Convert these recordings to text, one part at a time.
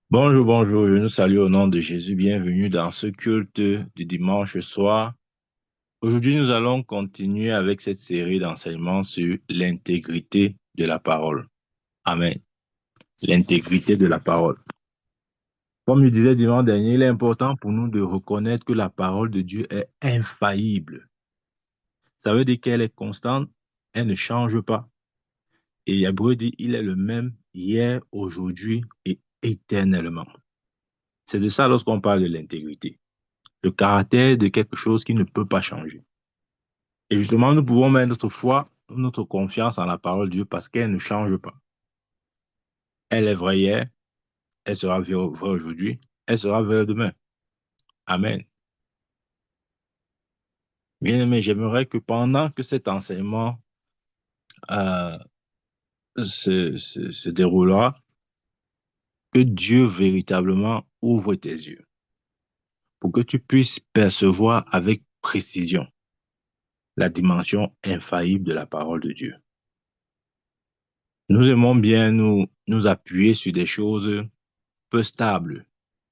Bonjour, bonjour, je nous salue au nom de Jésus. Bienvenue dans ce culte du dimanche soir. Aujourd'hui, nous allons continuer avec cette série d'enseignements sur l'intégrité de la parole. Amen. L'intégrité de la parole. Comme je disais dimanche dernier, il est important pour nous de reconnaître que la parole de Dieu est infaillible. Ça veut dire qu'elle est constante, elle ne change pas. Et Hébreu dit, il est le même hier, aujourd'hui et éternellement. C'est de ça lorsqu'on parle de l'intégrité. Le caractère de quelque chose qui ne peut pas changer. Et justement, nous pouvons mettre notre foi, notre confiance en la parole de Dieu parce qu'elle ne change pas. Elle est vraie hier, elle sera vraie aujourd'hui, elle sera vraie demain. Amen. Bien aimé, j'aimerais que pendant que cet enseignement euh, se déroulera, que Dieu véritablement ouvre tes yeux pour que tu puisses percevoir avec précision la dimension infaillible de la parole de Dieu. Nous aimons bien nous appuyer sur des choses peu stables.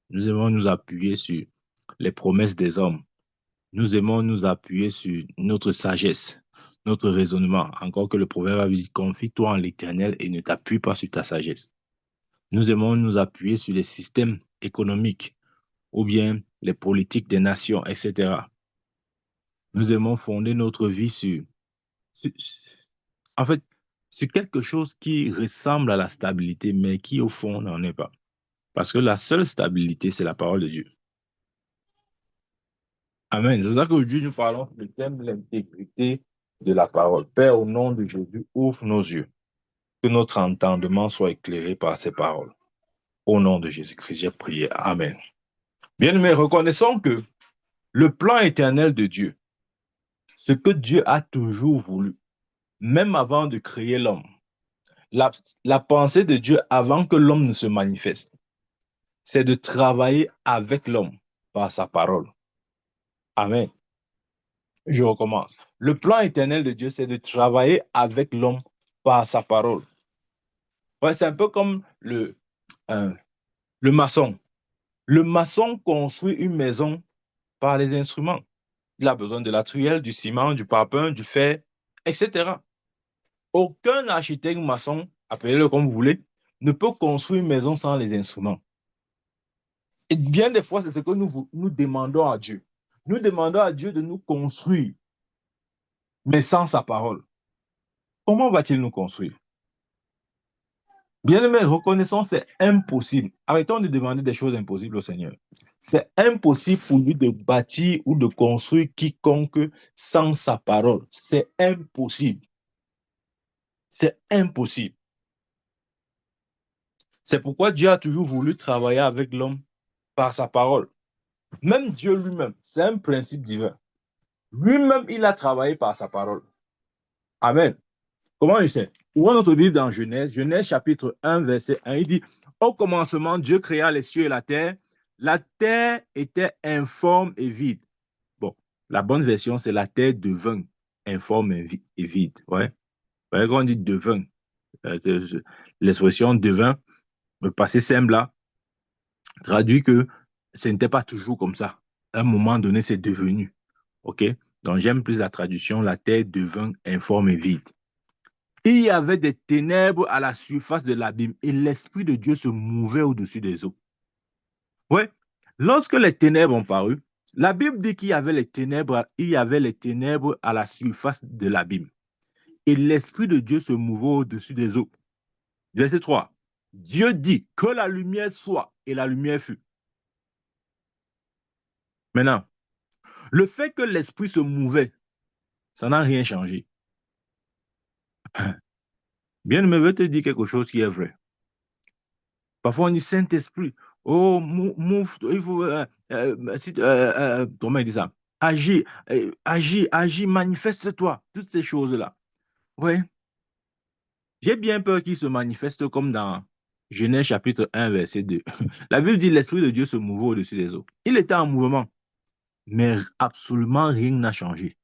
Nous aimons nous appuyer sur les promesses des hommes. Nous aimons nous appuyer sur notre sagesse, notre raisonnement. Encore que le proverbe dit, confie-toi en l'Éternel et ne t'appuie pas sur ta sagesse. Nous aimons nous appuyer sur les systèmes économiques ou bien les politiques des nations, etc. Nous aimons fonder notre vie sur- en fait, sur quelque chose qui ressemble à la stabilité, mais qui au fond n'en est pas. Parce que la seule stabilité, c'est la parole de Dieu. Amen. C'est pour ça qu'aujourd'hui, nous parlons du thème de l'intégrité de la parole. Père, au nom de Jésus, ouvre nos yeux, que notre entendement soit éclairé par ces paroles. Au nom de Jésus-Christ, j'ai prié. Amen. Bien-aimés, reconnaissons que le plan éternel de Dieu, ce que Dieu a toujours voulu, même avant de créer l'homme, la, la pensée de Dieu avant que l'homme ne se manifeste, c'est de travailler avec l'homme par sa parole. Amen. Je recommence. Le plan éternel de Dieu, c'est de travailler avec l'homme par sa parole. Ouais, c'est un peu comme euh, le maçon. Le maçon construit une maison par les instruments. Il a besoin de la truelle, du ciment, du parpaing, du fer, etc. Aucun architecte maçon, appelez-le comme vous voulez, ne peut construire une maison sans les instruments. Et bien des fois, c'est ce que nous demandons à Dieu. Nous demandons à Dieu de nous construire, mais sans sa parole. Comment va-t-il nous construire? Bien-aimé, reconnaissons, c'est impossible. Arrêtons de demander des choses impossibles au Seigneur. C'est impossible pour lui de bâtir ou de construire quiconque sans sa parole. C'est impossible. C'est impossible. C'est pourquoi Dieu a toujours voulu travailler avec l'homme par sa parole. Même Dieu lui-même, c'est un principe divin. Lui-même, il a travaillé par sa parole. Amen. Comment il sait? Ouvrons notre Bible dans Genèse, Genèse chapitre 1, verset 1. Il dit, au commencement, Dieu créa les cieux et la terre. La terre était informe et vide. Bon, la bonne version, c'est la terre devint informe et vide. Ouais. Vous voyez, quand on dit devint, euh, l'expression devint, le passé simple là, traduit que ce n'était pas toujours comme ça. À un moment donné, c'est devenu. OK? Donc, j'aime plus la traduction, la terre devint informe et vide. Il y avait des ténèbres à la surface de l'abîme et l'Esprit de Dieu se mouvait au-dessus des eaux. Ouais. Lorsque les ténèbres ont paru, la Bible dit qu'il y avait les ténèbres à la surface de l'abîme et l'Esprit de Dieu se mouvait au-dessus des eaux. Verset 3. Dieu dit que la lumière soit et la lumière fut. Maintenant, le fait que l'Esprit se mouvait, ça n'a rien changé. Bien, je veux te dire quelque chose qui est vrai. Parfois, on dit Saint-Esprit. Oh, move, il faut. Comment il dit ça? Agis, agis, agis, manifeste-toi. Toutes ces choses-là. Oui. J'ai bien peur qu'il se manifeste comme dans Genèse chapitre 1, verset 2. La Bible dit l'Esprit de Dieu se mouvait au-dessus des eaux. Il était en mouvement, mais absolument rien n'a changé.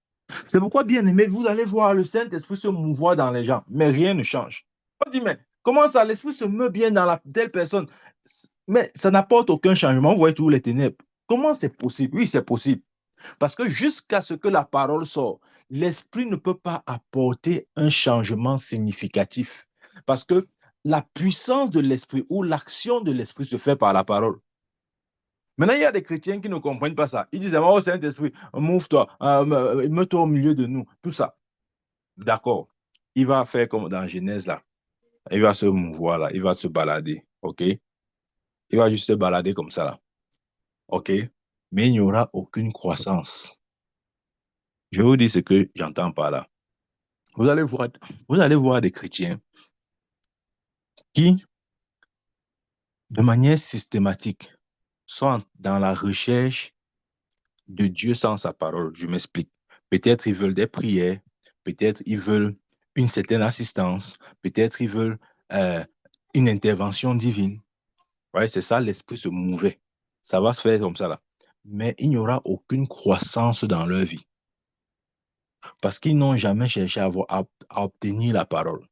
C'est pourquoi, bien aimé, vous allez voir le Saint-Esprit se mouvoir dans les gens, mais rien ne change. On dit, mais comment ça, l'Esprit se meut bien dans la telle personne, Mais ça n'apporte aucun changement. Vous voyez toujours les ténèbres. Comment c'est possible? Oui, c'est possible. Parce que jusqu'à ce que la parole sorte, l'esprit ne peut pas apporter un changement significatif. Parce que la puissance de l'esprit ou l'action de l'esprit se fait par la parole. Maintenant, il y a des chrétiens qui ne comprennent pas ça. Ils disent, oh Saint-Esprit, move-toi, mets-toi au milieu de nous, tout ça. D'accord. Il va faire comme dans Genèse, là. Il va se mouvoir, là. Il va se balader. OK? Il va juste se balader comme ça, là. OK? Mais il n'y aura aucune croissance. Je vais vous dire ce que j'entends par là. Vous allez voir des chrétiens qui, de manière systématique, sont dans la recherche de Dieu sans sa parole. Je m'explique. Peut-être ils veulent des prières, peut-être ils veulent une certaine assistance, peut-être ils veulent euh, une intervention divine. Ouais, c'est ça, l'esprit se mouvait. Ça va se faire comme ça là. Mais il n'y aura aucune croissance dans leur vie parce qu'ils n'ont jamais cherché à obtenir la parole.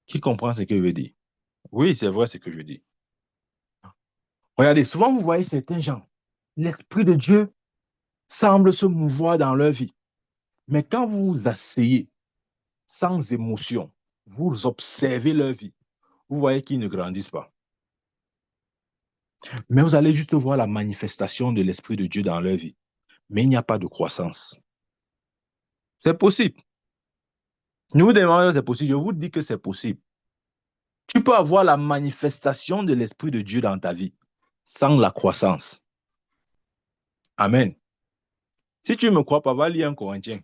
Qui comprend ce que je veux dire? Oui, c'est vrai ce que je dis. Regardez, souvent vous voyez certains gens, l'Esprit de Dieu semble se mouvoir dans leur vie. Mais quand vous vous asseyez sans émotion, vous observez leur vie, vous voyez qu'ils ne grandissent pas. Mais vous allez juste voir la manifestation de l'Esprit de Dieu dans leur vie. Mais il n'y a pas de croissance. C'est possible. Ne vous demandez si c'est possible, je vous dis que c'est possible. Tu peux avoir la manifestation de l'Esprit de Dieu dans ta vie sans la croissance. Amen. Si tu ne me crois pas, va lire un Corinthien.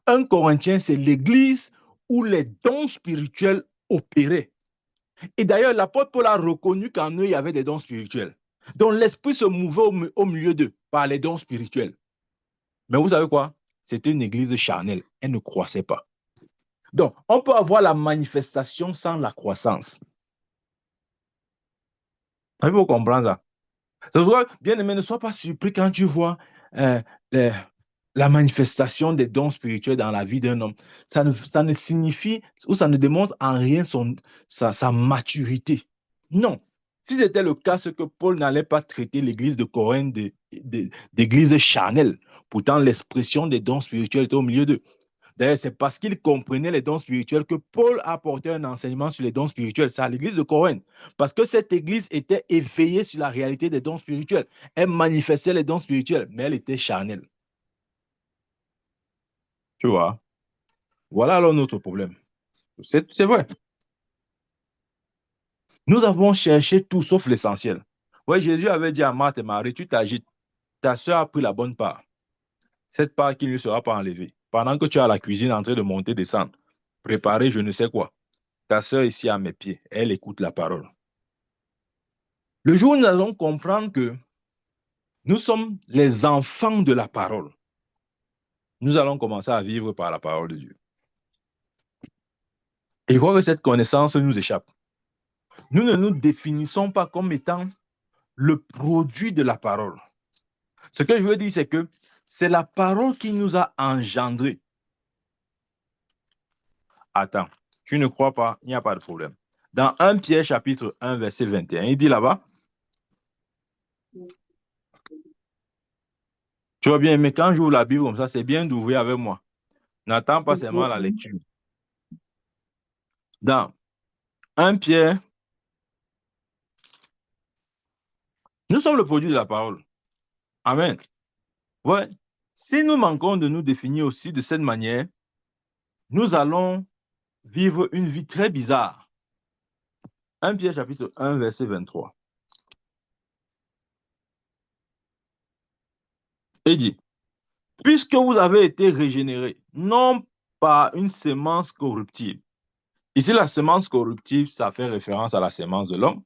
Un Corinthien, c'est l'église où les dons spirituels opéraient. Et d'ailleurs, l'apôtre Paul a reconnu qu'en eux, il y avait des dons spirituels. Donc, l'esprit se mouvait au milieu d'eux par les dons spirituels. Mais vous savez quoi? C'était une église charnelle. Elle ne croissait pas. Donc, on peut avoir la manifestation sans la croissance. Il faut comprendre ça. C'est pourquoi, bien aimé, ne sois pas surpris quand tu vois euh, les, la manifestation des dons spirituels dans la vie d'un homme. Ça ne signifie ou ça ne démontre en rien sa maturité. Non. Si c'était le cas, c'est que Paul n'allait pas traiter l'église de Corinthe d'église charnelle. Pourtant, l'expression des dons spirituels était au milieu d'eux. D'ailleurs, c'est parce qu'il comprenait les dons spirituels que Paul a apporté un enseignement sur les dons spirituels. C'est à l'église de Corinthe. Parce que cette église était éveillée sur la réalité des dons spirituels. Elle manifestait les dons spirituels, mais elle était charnelle. Tu vois? Voilà alors notre problème. C'est vrai. Nous avons cherché tout sauf l'essentiel. Oui, Jésus avait dit à Marthe et Marie, tu t'agites, ta soeur a pris la bonne part. Cette part qui ne lui sera pas enlevée. Pendant que tu es à la cuisine en train de monter, descendre, préparer je ne sais quoi. Ta soeur ici à mes pieds, elle écoute la parole. Le jour où nous allons comprendre que nous sommes les enfants de la parole, nous allons commencer à vivre par la parole de Dieu. Et je crois que cette connaissance nous échappe. Nous ne nous définissons pas comme étant le produit de la parole. Ce que je veux dire, c'est que c'est la parole qui nous a engendrés. Attends, tu ne crois pas, il n'y a pas de problème. Dans 1 Pierre chapitre 1, verset 21, il dit là-bas, tu vois bien, mais quand j'ouvre la Bible comme ça, c'est bien d'ouvrir avec moi. N'attends pas seulement la lecture. Dans 1 Pierre, nous sommes le produit de la parole. Amen. Ouais. Si nous manquons de nous définir aussi de cette manière, nous allons vivre une vie très bizarre. 1 Pierre chapitre 1, verset 23. Il dit, puisque vous avez été régénérés, non par une semence corruptible. Ici, la semence corruptible, ça fait référence à la semence de l'homme,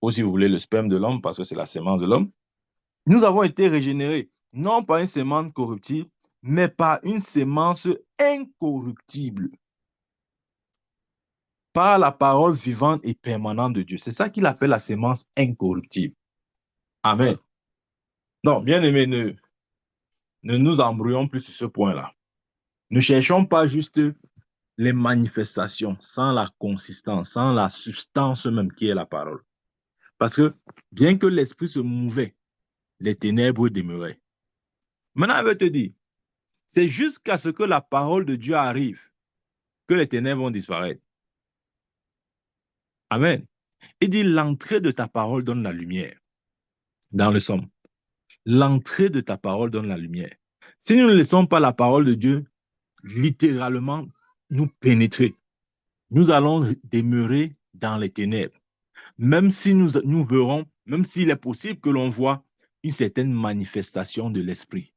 ou si vous voulez, le sperme de l'homme, parce que c'est la semence de l'homme. Nous avons été régénérés, non par une semence corruptible, mais par une semence incorruptible, par la parole vivante et permanente de Dieu. C'est ça qu'il appelle la semence incorruptible. Amen. Non, bien aimé, ne nous embrouillons plus sur ce point-là. Ne cherchons pas juste les manifestations sans la consistance, sans la substance même qui est la parole. Parce que bien que l'esprit se mouvait, les ténèbres demeuraient. Maintenant, elle veut te dire, c'est jusqu'à ce que la parole de Dieu arrive que les ténèbres vont disparaître. Amen. Il dit, l'entrée de ta parole donne la lumière. Dans le Somme, l'entrée de ta parole donne la lumière. Si nous ne laissons pas la parole de Dieu littéralement nous pénétrer, nous allons demeurer dans les ténèbres. Même si nous verrons, même s'il est possible que l'on voit une certaine manifestation de l'esprit.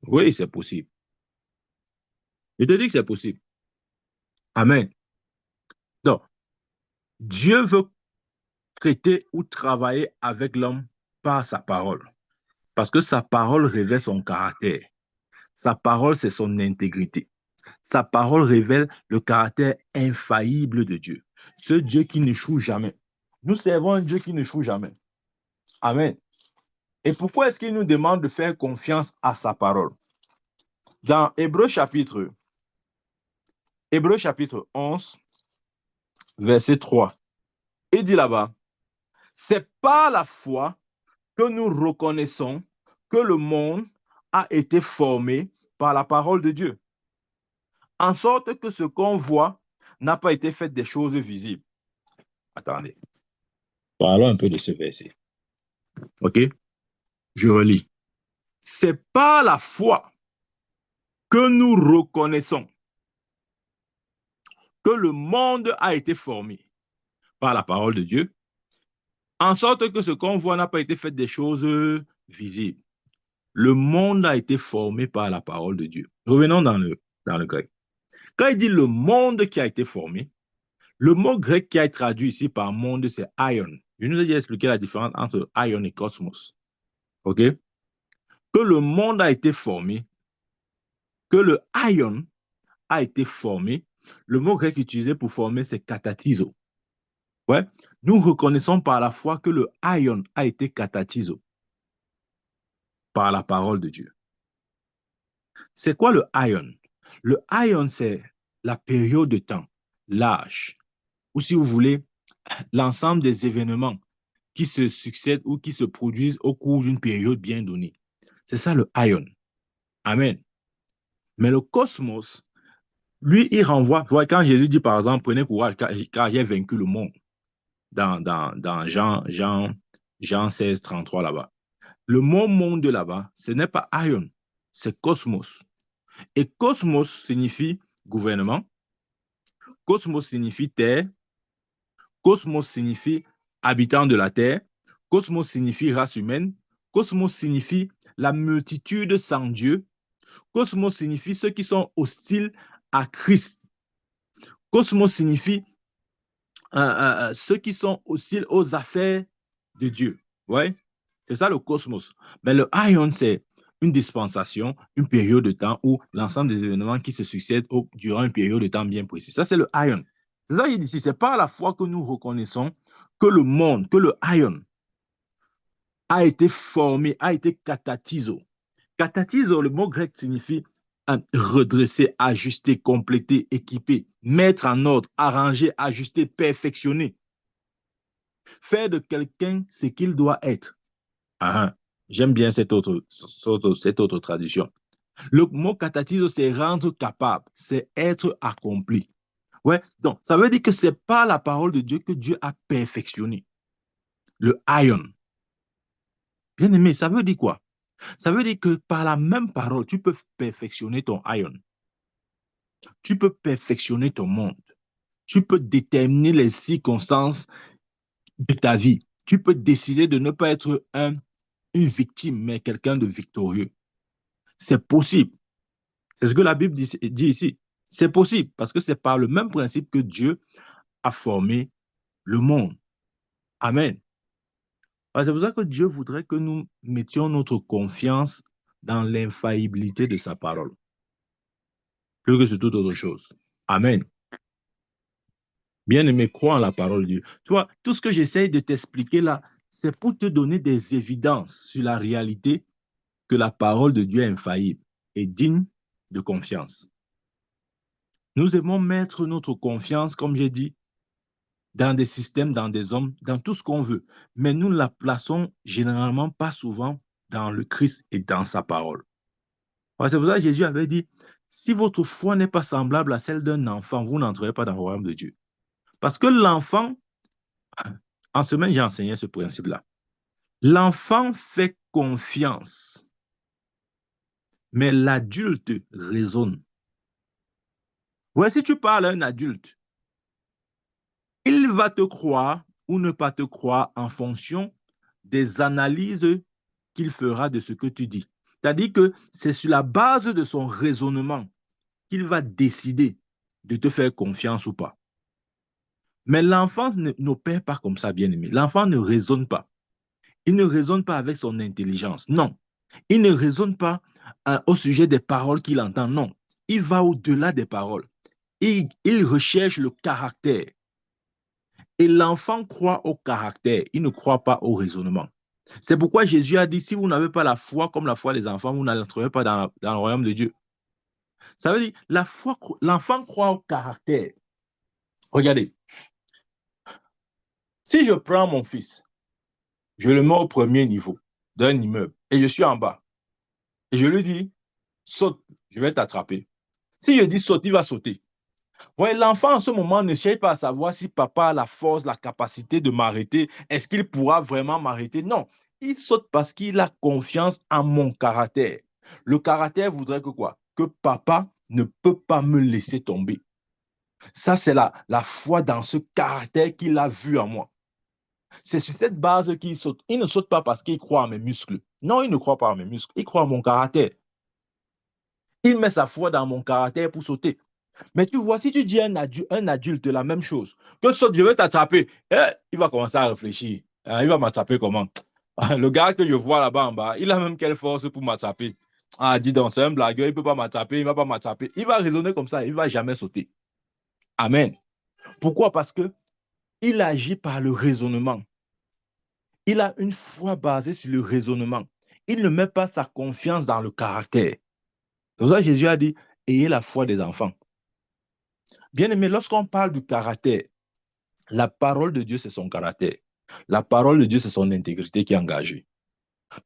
Oui, c'est possible. Je te dis que c'est possible. Amen. Donc, Dieu veut traiter ou travailler avec l'homme par sa parole. Parce que sa parole révèle son caractère. Sa parole, c'est son intégrité. Sa parole révèle le caractère infaillible de Dieu. Ce Dieu qui n'échoue jamais. Nous servons un Dieu qui n'échoue jamais. Amen. Et pourquoi est-ce qu'il nous demande de faire confiance à sa parole? Dans Hébreux chapitre 11, verset 3, il dit là-bas, c'est par la foi que nous reconnaissons que le monde a été formé par la parole de Dieu, en sorte que ce qu'on voit n'a pas été fait des choses visibles. Attendez, parlons un peu de ce verset. OK? Je relis. C'est par la foi que nous reconnaissons que le monde a été formé par la parole de Dieu, en sorte que ce qu'on voit n'a pas été fait des choses visibles. Le monde a été formé par la parole de Dieu. Revenons dans le grec. Quand il dit le monde qui a été formé, le mot grec qui a été traduit ici par monde, c'est aion. Je nous ai déjà expliqué la différence entre aion et cosmos. OK? Que le monde a été formé, que le aion a été formé. Le mot grec utilisé pour former, c'est katatizo. Ouais? Nous reconnaissons par la foi que le aion a été katatizo par la parole de Dieu. C'est quoi le aion? Le aion, c'est la période de temps, l'âge, ou si vous voulez, l'ensemble des événements qui se succèdent ou qui se produisent au cours d'une période bien donnée. C'est ça le aion. Amen. Mais le cosmos, lui, il renvoie, quand Jésus dit par exemple, prenez courage car j'ai vaincu le monde, dans Jean 16, 33 là-bas. Le mot monde là-bas, ce n'est pas aion, c'est cosmos. Et cosmos signifie gouvernement, cosmos signifie terre, cosmos signifie habitant de la terre, cosmos signifie race humaine, cosmos signifie la multitude sans Dieu, cosmos signifie ceux qui sont hostiles à Christ, cosmos signifie ceux qui sont hostiles aux affaires de Dieu. Ouais, c'est ça le cosmos. Mais le aion, c'est une dispensation, une période de temps où l'ensemble des événements qui se succèdent durant une période de temps bien précise. Ça, c'est le aion. C'est ça qu'il dit ici. C'est par la foi que nous reconnaissons que le monde, que le aion a été formé, a été katatizo. Katatizo, le mot grec signifie redresser, ajuster, compléter, équiper, mettre en ordre, arranger, ajuster, perfectionner. Faire de quelqu'un ce qu'il doit être. Ah, j'aime bien cette autre traduction. Le mot katatizo, c'est rendre capable, c'est être accompli. Ouais, donc ça veut dire que c'est pas la parole de Dieu que Dieu a perfectionné. Le aion. Bien aimé, ça veut dire quoi? Ça veut dire que par la même parole, tu peux perfectionner ton aion. Tu peux perfectionner ton monde. Tu peux déterminer les circonstances de ta vie. Tu peux décider de ne pas être une victime, mais quelqu'un de victorieux. C'est possible. C'est ce que la Bible dit ici. C'est possible parce que c'est par le même principe que Dieu a formé le monde. Amen. C'est pour ça que Dieu voudrait que nous mettions notre confiance dans l'infaillibilité de sa parole, plus que sur toute autre chose. Amen. Bien-aimé, crois en la parole de Dieu. Tu vois, tout ce que j'essaye de t'expliquer là, c'est pour te donner des évidences sur la réalité que la parole de Dieu est infaillible et digne de confiance. Nous aimons mettre notre confiance, comme j'ai dit, dans des systèmes, dans des hommes, dans tout ce qu'on veut. Mais nous ne la plaçons généralement pas souvent dans le Christ et dans sa parole. C'est pour ça que Jésus avait dit, si votre foi n'est pas semblable à celle d'un enfant, vous n'entrerez pas dans le royaume de Dieu. Parce que l'enfant, en semaine, j'ai enseigné ce principe-là. L'enfant fait confiance, mais l'adulte raisonne. Ouais, si tu parles à un adulte, il va te croire ou ne pas te croire en fonction des analyses qu'il fera de ce que tu dis. C'est-à-dire que c'est sur la base de son raisonnement qu'il va décider de te faire confiance ou pas. Mais l'enfant n'opère pas comme ça, bien aimé. L'enfant ne raisonne pas. Il ne raisonne pas avec son intelligence. Non. Il ne raisonne pas au sujet des paroles qu'il entend. Non. Il va au-delà des paroles. Il recherche le caractère. Et l'enfant croit au caractère. Il ne croit pas au raisonnement. C'est pourquoi Jésus a dit, si vous n'avez pas la foi comme la foi des enfants, vous n'entrerez pas dans le royaume de Dieu. Ça veut dire, l'enfant croit au caractère. Regardez, si je prends mon fils, je le mets au premier niveau d'un immeuble et je suis en bas, et je lui dis, saute, je vais t'attraper. Si je dis saute, il va sauter. Ouais, l'enfant en ce moment ne cherche pas à savoir si papa a la force, la capacité de m'arrêter. Est-ce qu'il pourra vraiment m'arrêter? Non, il saute parce qu'il a confiance en mon caractère. Le caractère voudrait que quoi? Que papa ne peut pas me laisser tomber. Ça, c'est la foi dans ce caractère qu'il a vu en moi. C'est sur cette base qu'il saute. Il ne saute pas parce qu'il croit en mes muscles. Non, il ne croit pas en mes muscles. Il croit en mon caractère. Il met sa foi dans mon caractère pour sauter. Mais tu vois, si tu dis à un adulte la même chose, que saute, je vais t'attraper, il va commencer à réfléchir. Il va m'attraper comment? Le gars que je vois là-bas en bas, il a même quelle force pour m'attraper? Ah, dis donc, c'est un blagueur, il ne peut pas m'attraper, il ne va pas m'attraper. Il va raisonner comme ça, il ne va jamais sauter. Amen. Pourquoi? Parce que il agit par le raisonnement. Il a une foi basée sur le raisonnement. Il ne met pas sa confiance dans le caractère. C'est pour ça que Jésus a dit, ayez la foi des enfants. Bien aimé, lorsqu'on parle du caractère, la parole de Dieu, c'est son caractère. La parole de Dieu, c'est son intégrité qui est engagée.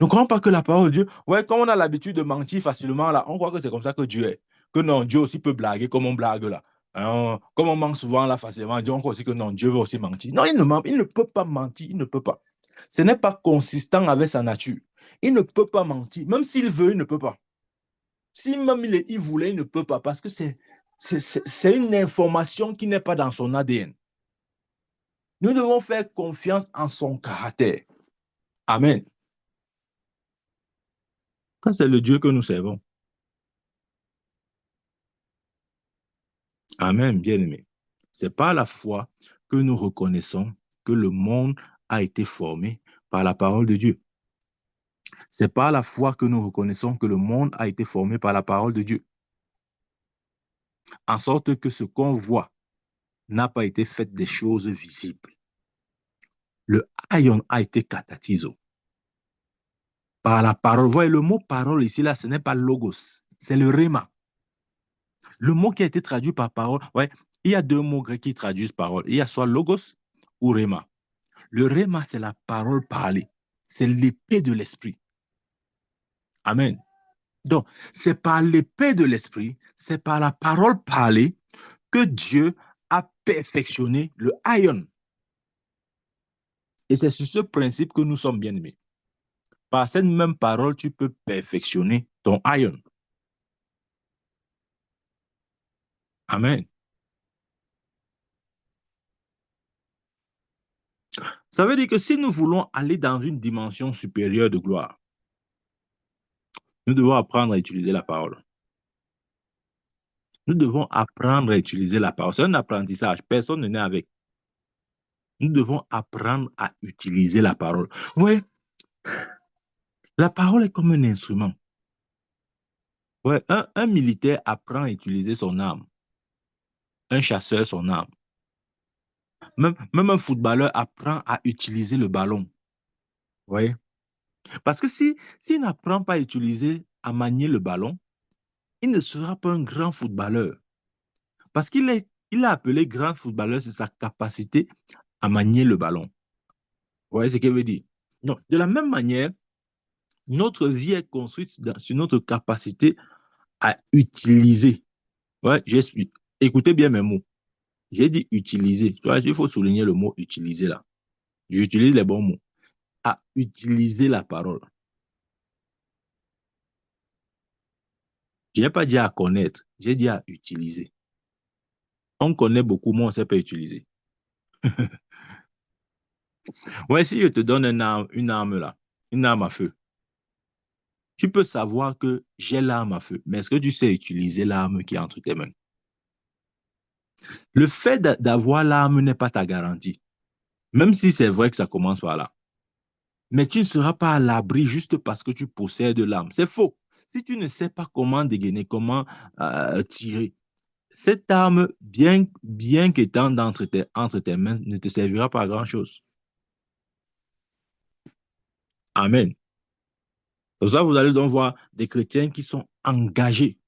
Ne croyons pas que la parole de Dieu, ouais, comme on a l'habitude de mentir facilement, là, on croit que c'est comme ça que Dieu est. Que non, Dieu aussi peut blaguer comme on blague là. Hein, comme on ment souvent là facilement, Dieu, on croit aussi que non, Dieu veut aussi mentir. Non, il ne peut pas mentir, il ne peut pas. Ce n'est pas consistant avec sa nature. Il ne peut pas mentir. Même s'il veut, il ne peut pas. Si même il voulait, il ne peut pas parce que c'est une information qui n'est pas dans son ADN. Nous devons faire confiance en son caractère. Amen. Ça, c'est le Dieu que nous servons. Amen, bien-aimé. C'est par la foi que nous reconnaissons que le monde a été formé par la parole de Dieu. C'est par la foi que nous reconnaissons que le monde a été formé par la parole de Dieu. En sorte que ce qu'on voit n'a pas été fait des choses visibles. Le haïon a été catatizo. Par la parole. Vous voyez, le mot parole ici, là, ce n'est pas logos, c'est le rhéma. Le mot qui a été traduit par parole, ouais, il y a deux mots grecs qui traduisent parole. Il y a soit logos ou rhéma. Le rhéma, c'est la parole parlée. C'est l'épée de l'esprit. Amen. Donc, c'est par l'épée de l'esprit, c'est par la parole parlée que Dieu a perfectionné le haïon. Et c'est sur ce principe que nous sommes bien-aimés. Par cette même parole, tu peux perfectionner ton haïon. Amen. Ça veut dire que si nous voulons aller dans une dimension supérieure de gloire, nous devons apprendre à utiliser la parole. Nous devons apprendre à utiliser la parole. C'est un apprentissage. Personne ne naît avec. Nous devons apprendre à utiliser la parole. Oui, la parole est comme un instrument. Ouais, un militaire apprend à utiliser son arme. Un chasseur, son arme. Même un footballeur apprend à utiliser le ballon. Oui. Parce que s'il n'apprend pas à utiliser, à manier le ballon, il ne sera pas un grand footballeur. Parce qu'il est Il a appelé grand footballeur sur sa capacité à manier le ballon. Vous voyez ce qu'il veut dire? Donc, de la même manière, notre vie est construite sur notre capacité à utiliser. Ouais, j'explique. Écoutez bien mes mots. J'ai dit utiliser. Tu vois, il faut souligner le mot utiliser là. J'utilise les bons mots. À utiliser la parole. Je n'ai pas dit à connaître, j'ai dit à utiliser. On connaît beaucoup, mais on ne sait pas utiliser. Ouais, si je te donne une arme là, une arme à feu, tu peux savoir que j'ai l'arme à feu, mais est-ce que tu sais utiliser l'arme qui est entre tes mains? Le fait d'avoir l'arme n'est pas ta garantie, même si c'est vrai que ça commence par là. Mais tu ne seras pas à l'abri juste parce que tu possèdes l'arme. C'est faux. Si tu ne sais pas comment dégainer, comment tirer, cette arme, bien qu'étant entre tes mains, ne te servira pas à grand-chose. Amen. Pour ça, vous allez donc voir des chrétiens qui sont engagés,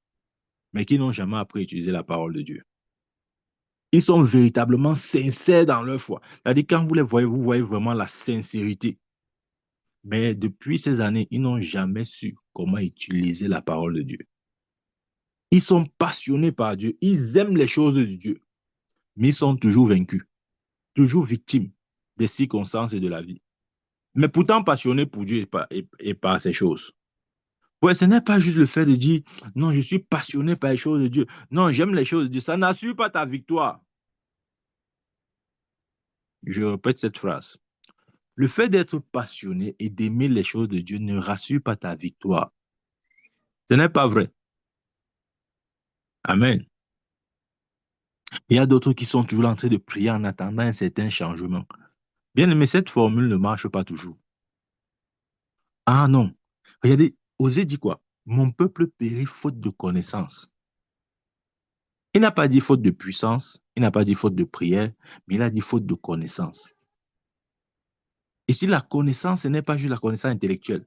mais qui n'ont jamais appris à utiliser la parole de Dieu. Ils sont véritablement sincères dans leur foi. C'est-à-dire, quand vous les voyez, vous voyez vraiment la sincérité. Mais depuis ces années, ils n'ont jamais su comment utiliser la parole de Dieu. Ils sont passionnés par Dieu. Ils aiment les choses de Dieu. Mais ils sont toujours vaincus, toujours victimes des circonstances et de la vie. Mais pourtant passionnés pour Dieu et par ces choses. Ouais, ce n'est pas juste le fait de dire, non, je suis passionné par les choses de Dieu. Non, j'aime les choses de Dieu. Ça n'assure pas ta victoire. Je répète cette phrase. Le fait d'être passionné et d'aimer les choses de Dieu ne rassure pas ta victoire. Ce n'est pas vrai. Amen. Il y a d'autres qui sont toujours en train de prier en attendant un certain changement. Bien aimé, cette formule ne marche pas toujours. Ah non. Regardez, Osée dit quoi? Mon peuple périt faute de connaissance. Il n'a pas dit faute de puissance, il n'a pas dit faute de prière, mais il a dit faute de connaissance. Et si la connaissance, ce n'est pas juste la connaissance intellectuelle.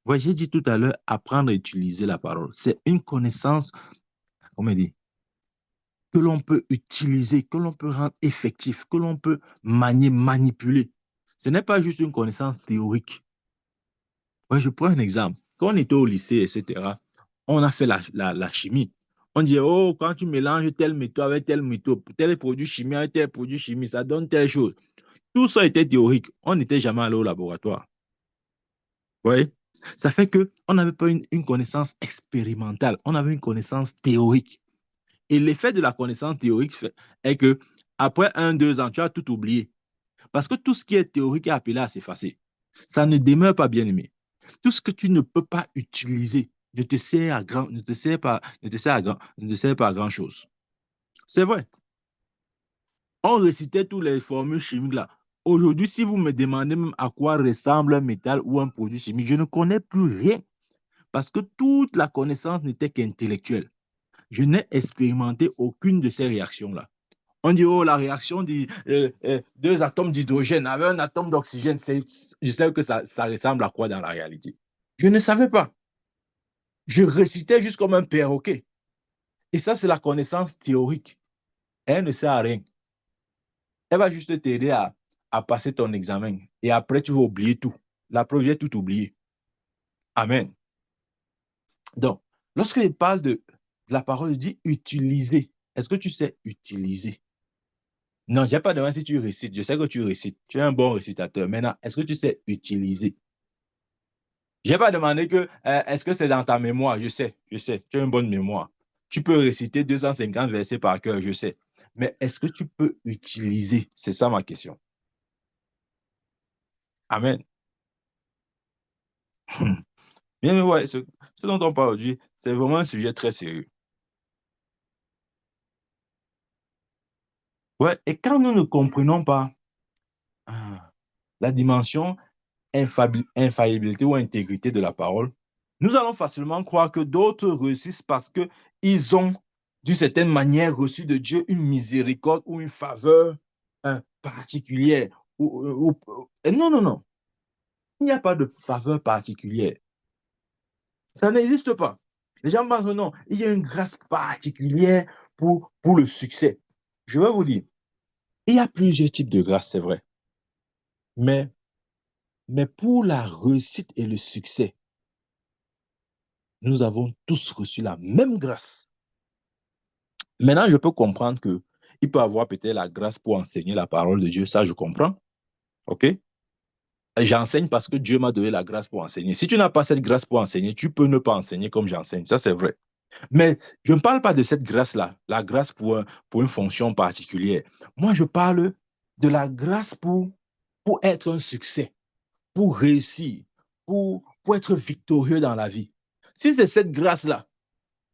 Voyez, j'ai dit tout à l'heure, apprendre à utiliser la parole. C'est une connaissance, comment dire, que l'on peut utiliser, que l'on peut rendre effectif, que l'on peut manier, manipuler. Ce n'est pas juste une connaissance théorique. Ouais, je prends un exemple. Quand on était au lycée, etc., on a fait la chimie. On dit, oh, quand tu mélanges tel métaux avec tel métaux, tel produit chimique avec tel produit chimique, ça donne telle chose. Tout ça était théorique. On n'était jamais allé au laboratoire. Vous voyez? Ça fait qu'on n'avait pas une connaissance expérimentale, on avait une connaissance théorique. Et l'effet de la connaissance théorique est que après 1, 2 ans, tu as tout oublié. Parce que tout ce qui est théorique est appelé à s'effacer. Ça ne demeure pas bien aimé. Tout ce que tu ne peux pas utiliser ne te sert à grand, ne te sert pas, ne te sert à grand, ne te sert pas à grand chose. C'est vrai. On récitait toutes les formules chimiques là. Aujourd'hui, si vous me demandez même à quoi ressemble un métal ou un produit chimique, je ne connais plus rien parce que toute la connaissance n'était qu'intellectuelle. Je n'ai expérimenté aucune de ces réactions-là. On dit, oh, la réaction de deux atomes d'hydrogène avec un atome d'oxygène, je sais que ça ressemble à quoi dans la réalité. Je ne savais pas. Je récitais juste comme un perroquet. Et ça, c'est la connaissance théorique. Elle ne sert à rien. Elle va juste t'aider à passer ton examen. Et après, tu vas oublier tout. La preuve, j'ai tout oublié. Amen. Donc, lorsqu'il parle de la parole, il dit utiliser. Est-ce que tu sais utiliser? Non, je n'ai pas demandé si tu récites. Je sais que tu récites. Tu es un bon récitateur. Maintenant, est-ce que tu sais utiliser? Je n'ai pas demandé est-ce que c'est dans ta mémoire? Je sais. Tu as une bonne mémoire. Tu peux réciter 250 versets par cœur, je sais. Mais est-ce que tu peux utiliser? C'est ça ma question. Amen. Bien, mais ouais, ce dont on parle aujourd'hui, c'est vraiment un sujet très sérieux. Ouais, et quand nous ne comprenons pas la dimension infaillibilité ou intégrité de la parole, nous allons facilement croire que d'autres réussissent parce qu'ils ont, d'une certaine manière, reçu de Dieu une miséricorde ou une faveur particulière. Non, non, non. Il n'y a pas de faveur particulière. Ça n'existe pas. Les gens pensent que non, il y a une grâce particulière pour le succès. je vais vous dire, il y a plusieurs types de grâce, c'est vrai. Mais, mais pour la réussite et le succès, nous avons tous reçu la même grâce. Maintenant, je peux comprendre que il peut avoir peut-être la grâce pour enseigner la parole de Dieu, ça je comprends, ok? J'enseigne parce que Dieu m'a donné la grâce pour enseigner. Si tu n'as pas cette grâce pour enseigner, tu peux ne pas enseigner comme j'enseigne, ça c'est vrai. Mais je ne parle pas de cette grâce-là, la grâce pour une fonction particulière. Moi, je parle de la grâce pour être un succès, pour réussir, pour être victorieux dans la vie. Si c'est cette grâce-là,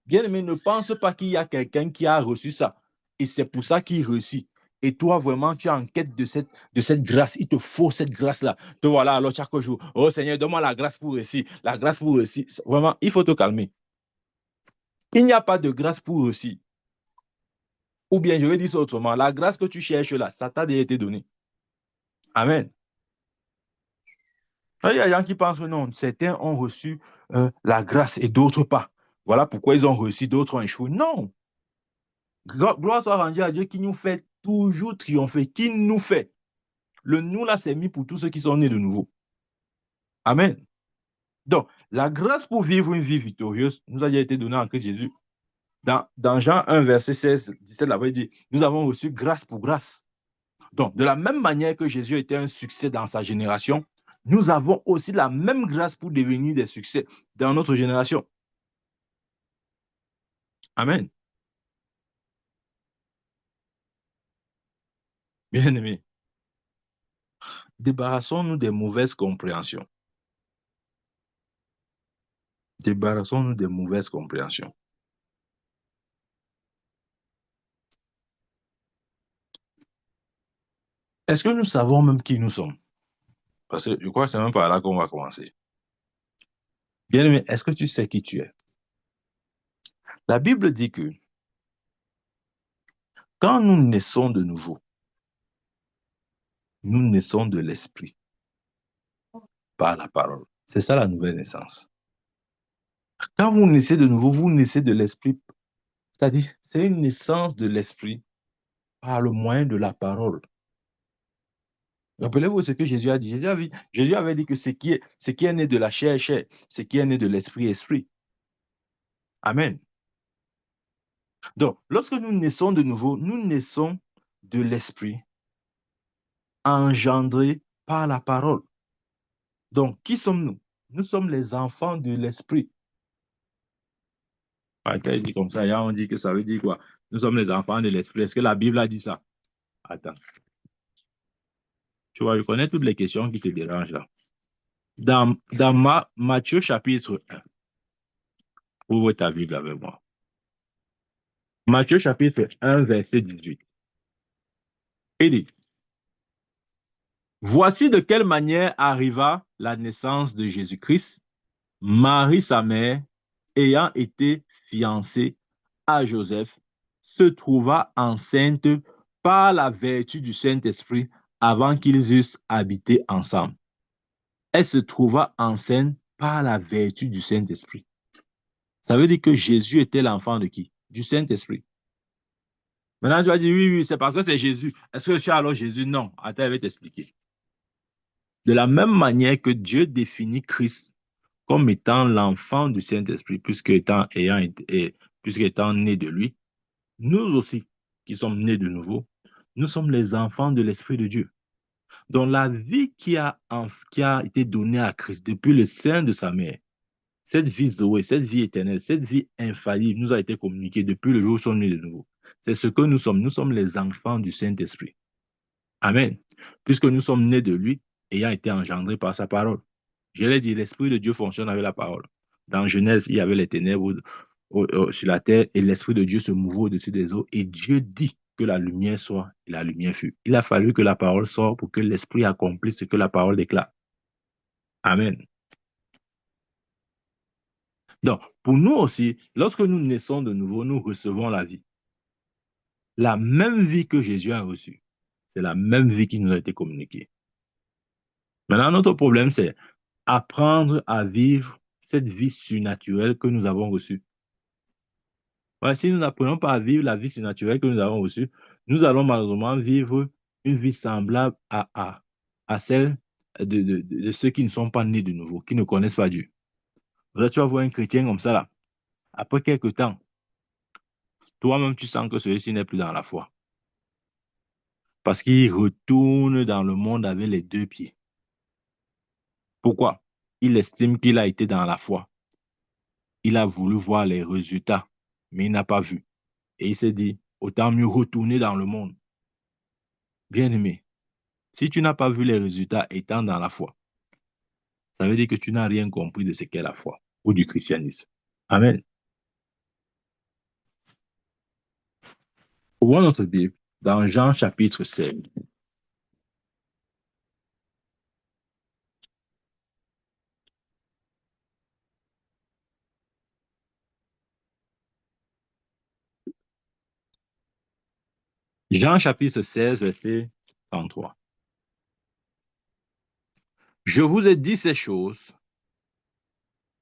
bien aimé, ne pense pas qu'il y a quelqu'un qui a reçu ça. Et c'est pour ça qu'il réussit. Et toi, vraiment, tu es en quête de cette grâce. Il te faut cette grâce-là. Te voilà, alors chaque jour, oh Seigneur, donne-moi la grâce pour réussir. La grâce pour réussir. Vraiment, il faut te calmer. Il n'y a pas de grâce pour réussir. Ou bien, je vais dire ça autrement, la grâce que tu cherches là, ça t'a déjà été donné. Amen. Il y a des gens qui pensent que non, certains ont reçu la grâce et d'autres pas. Voilà pourquoi ils ont réussi, d'autres ont échoué. Non. Gloire soit rendue à Dieu qui nous fait toujours triompher, qui nous fait. Le nous là, c'est mis pour tous ceux qui sont nés de nouveau. Amen. Donc, la grâce pour vivre une vie victorieuse nous a déjà été donnée en Christ Jésus. Dans Jean 1, verset 16, 17, là, il dit, nous avons reçu grâce pour grâce. Donc, de la même manière que Jésus était un succès dans sa génération, nous avons aussi la même grâce pour devenir des succès dans notre génération. Amen. Bien aimé, débarrassons-nous des mauvaises compréhensions. Débarrassons-nous des mauvaises compréhensions. Est-ce que nous savons même qui nous sommes? Parce que je crois que c'est même par là qu'on va commencer. Bien aimé, est-ce que tu sais qui tu es? La Bible dit que quand nous naissons de nouveau, nous naissons de l'esprit par la parole. C'est ça la nouvelle naissance. Quand vous naissez de nouveau, vous naissez de l'esprit, c'est-à-dire c'est une naissance de l'esprit par le moyen de la parole. Rappelez-vous ce que Jésus a dit. Jésus avait dit que ce qui est né de la chair, chair, ce qui est né de l'esprit, esprit. Amen. Donc, lorsque nous naissons de nouveau, nous naissons de l'esprit engendré par la parole. Donc, qui sommes-nous? Nous sommes les enfants de l'esprit. Quand il dit comme ça, on dit que ça veut dire quoi? Nous sommes les enfants de l'esprit. Est-ce que la Bible a dit ça? Attends. Tu vois, je connais toutes les questions qui te dérangent là. Dans Matthieu chapitre 1, ouvre ta Bible avec moi. Matthieu chapitre 1, verset 18. Il dit, voici de quelle manière arriva la naissance de Jésus-Christ. Marie, sa mère, ayant été fiancée à Joseph, se trouva enceinte par la vertu du Saint-Esprit avant qu'ils eussent habité ensemble. Elle se trouva enceinte par la vertu du Saint-Esprit. Ça veut dire que Jésus était l'enfant de qui? Du Saint-Esprit. Maintenant, tu vas dire, oui, oui, c'est parce que c'est Jésus. Est-ce que tu as alors Jésus? Non. Attends, je vais t'expliquer. De la même manière que Dieu définit Christ comme étant l'enfant du Saint-Esprit, puisqu'étant né de lui, nous aussi, qui sommes nés de nouveau, nous sommes les enfants de l'Esprit de Dieu. Donc la vie qui a été donnée à Christ depuis le sein de sa mère, cette vie Zoé, cette vie éternelle, cette vie infaillible nous a été communiquée depuis le jour où nous sommes nés de nouveau. C'est ce que nous sommes. Nous sommes les enfants du Saint-Esprit. Amen. Puisque nous sommes nés de lui, ayant été engendrés par sa parole. Je l'ai dit, l'Esprit de Dieu fonctionne avec la parole. Dans Genèse, il y avait les ténèbres sur la terre et l'Esprit de Dieu se mouvait au-dessus des eaux et Dieu dit que la lumière soit et la lumière fut. Il a fallu que la parole sorte pour que l'Esprit accomplisse ce que la parole déclare. Amen. Donc, pour nous aussi, lorsque nous naissons de nouveau, nous recevons la vie. La même vie que Jésus a reçue, c'est la même vie qui nous a été communiquée. Maintenant, notre problème, c'est apprendre à vivre cette vie surnaturelle que nous avons reçue. Ouais, si nous n'apprenons pas à vivre la vie surnaturelle que nous avons reçue, Nous allons malheureusement vivre une vie semblable à celle de ceux qui ne sont pas nés de nouveau, qui ne connaissent pas Dieu. Là, tu vas voir un chrétien comme ça, là. Après quelques temps, toi-même, tu sens que celui-ci n'est plus dans la foi. Parce qu'il retourne dans le monde avec les deux pieds. Pourquoi? Il estime qu'il a été dans la foi. Il a voulu voir les résultats, mais il n'a pas vu. Et il s'est dit, autant mieux retourner dans le monde. Bien-aimé, si tu n'as pas vu les résultats étant dans la foi, ça veut dire que tu n'as rien compris de ce qu'est la foi ou du christianisme. Amen. Ouvrons notre Bible dans Jean chapitre 16. Jean chapitre 16, verset 33. Je vous ai dit ces choses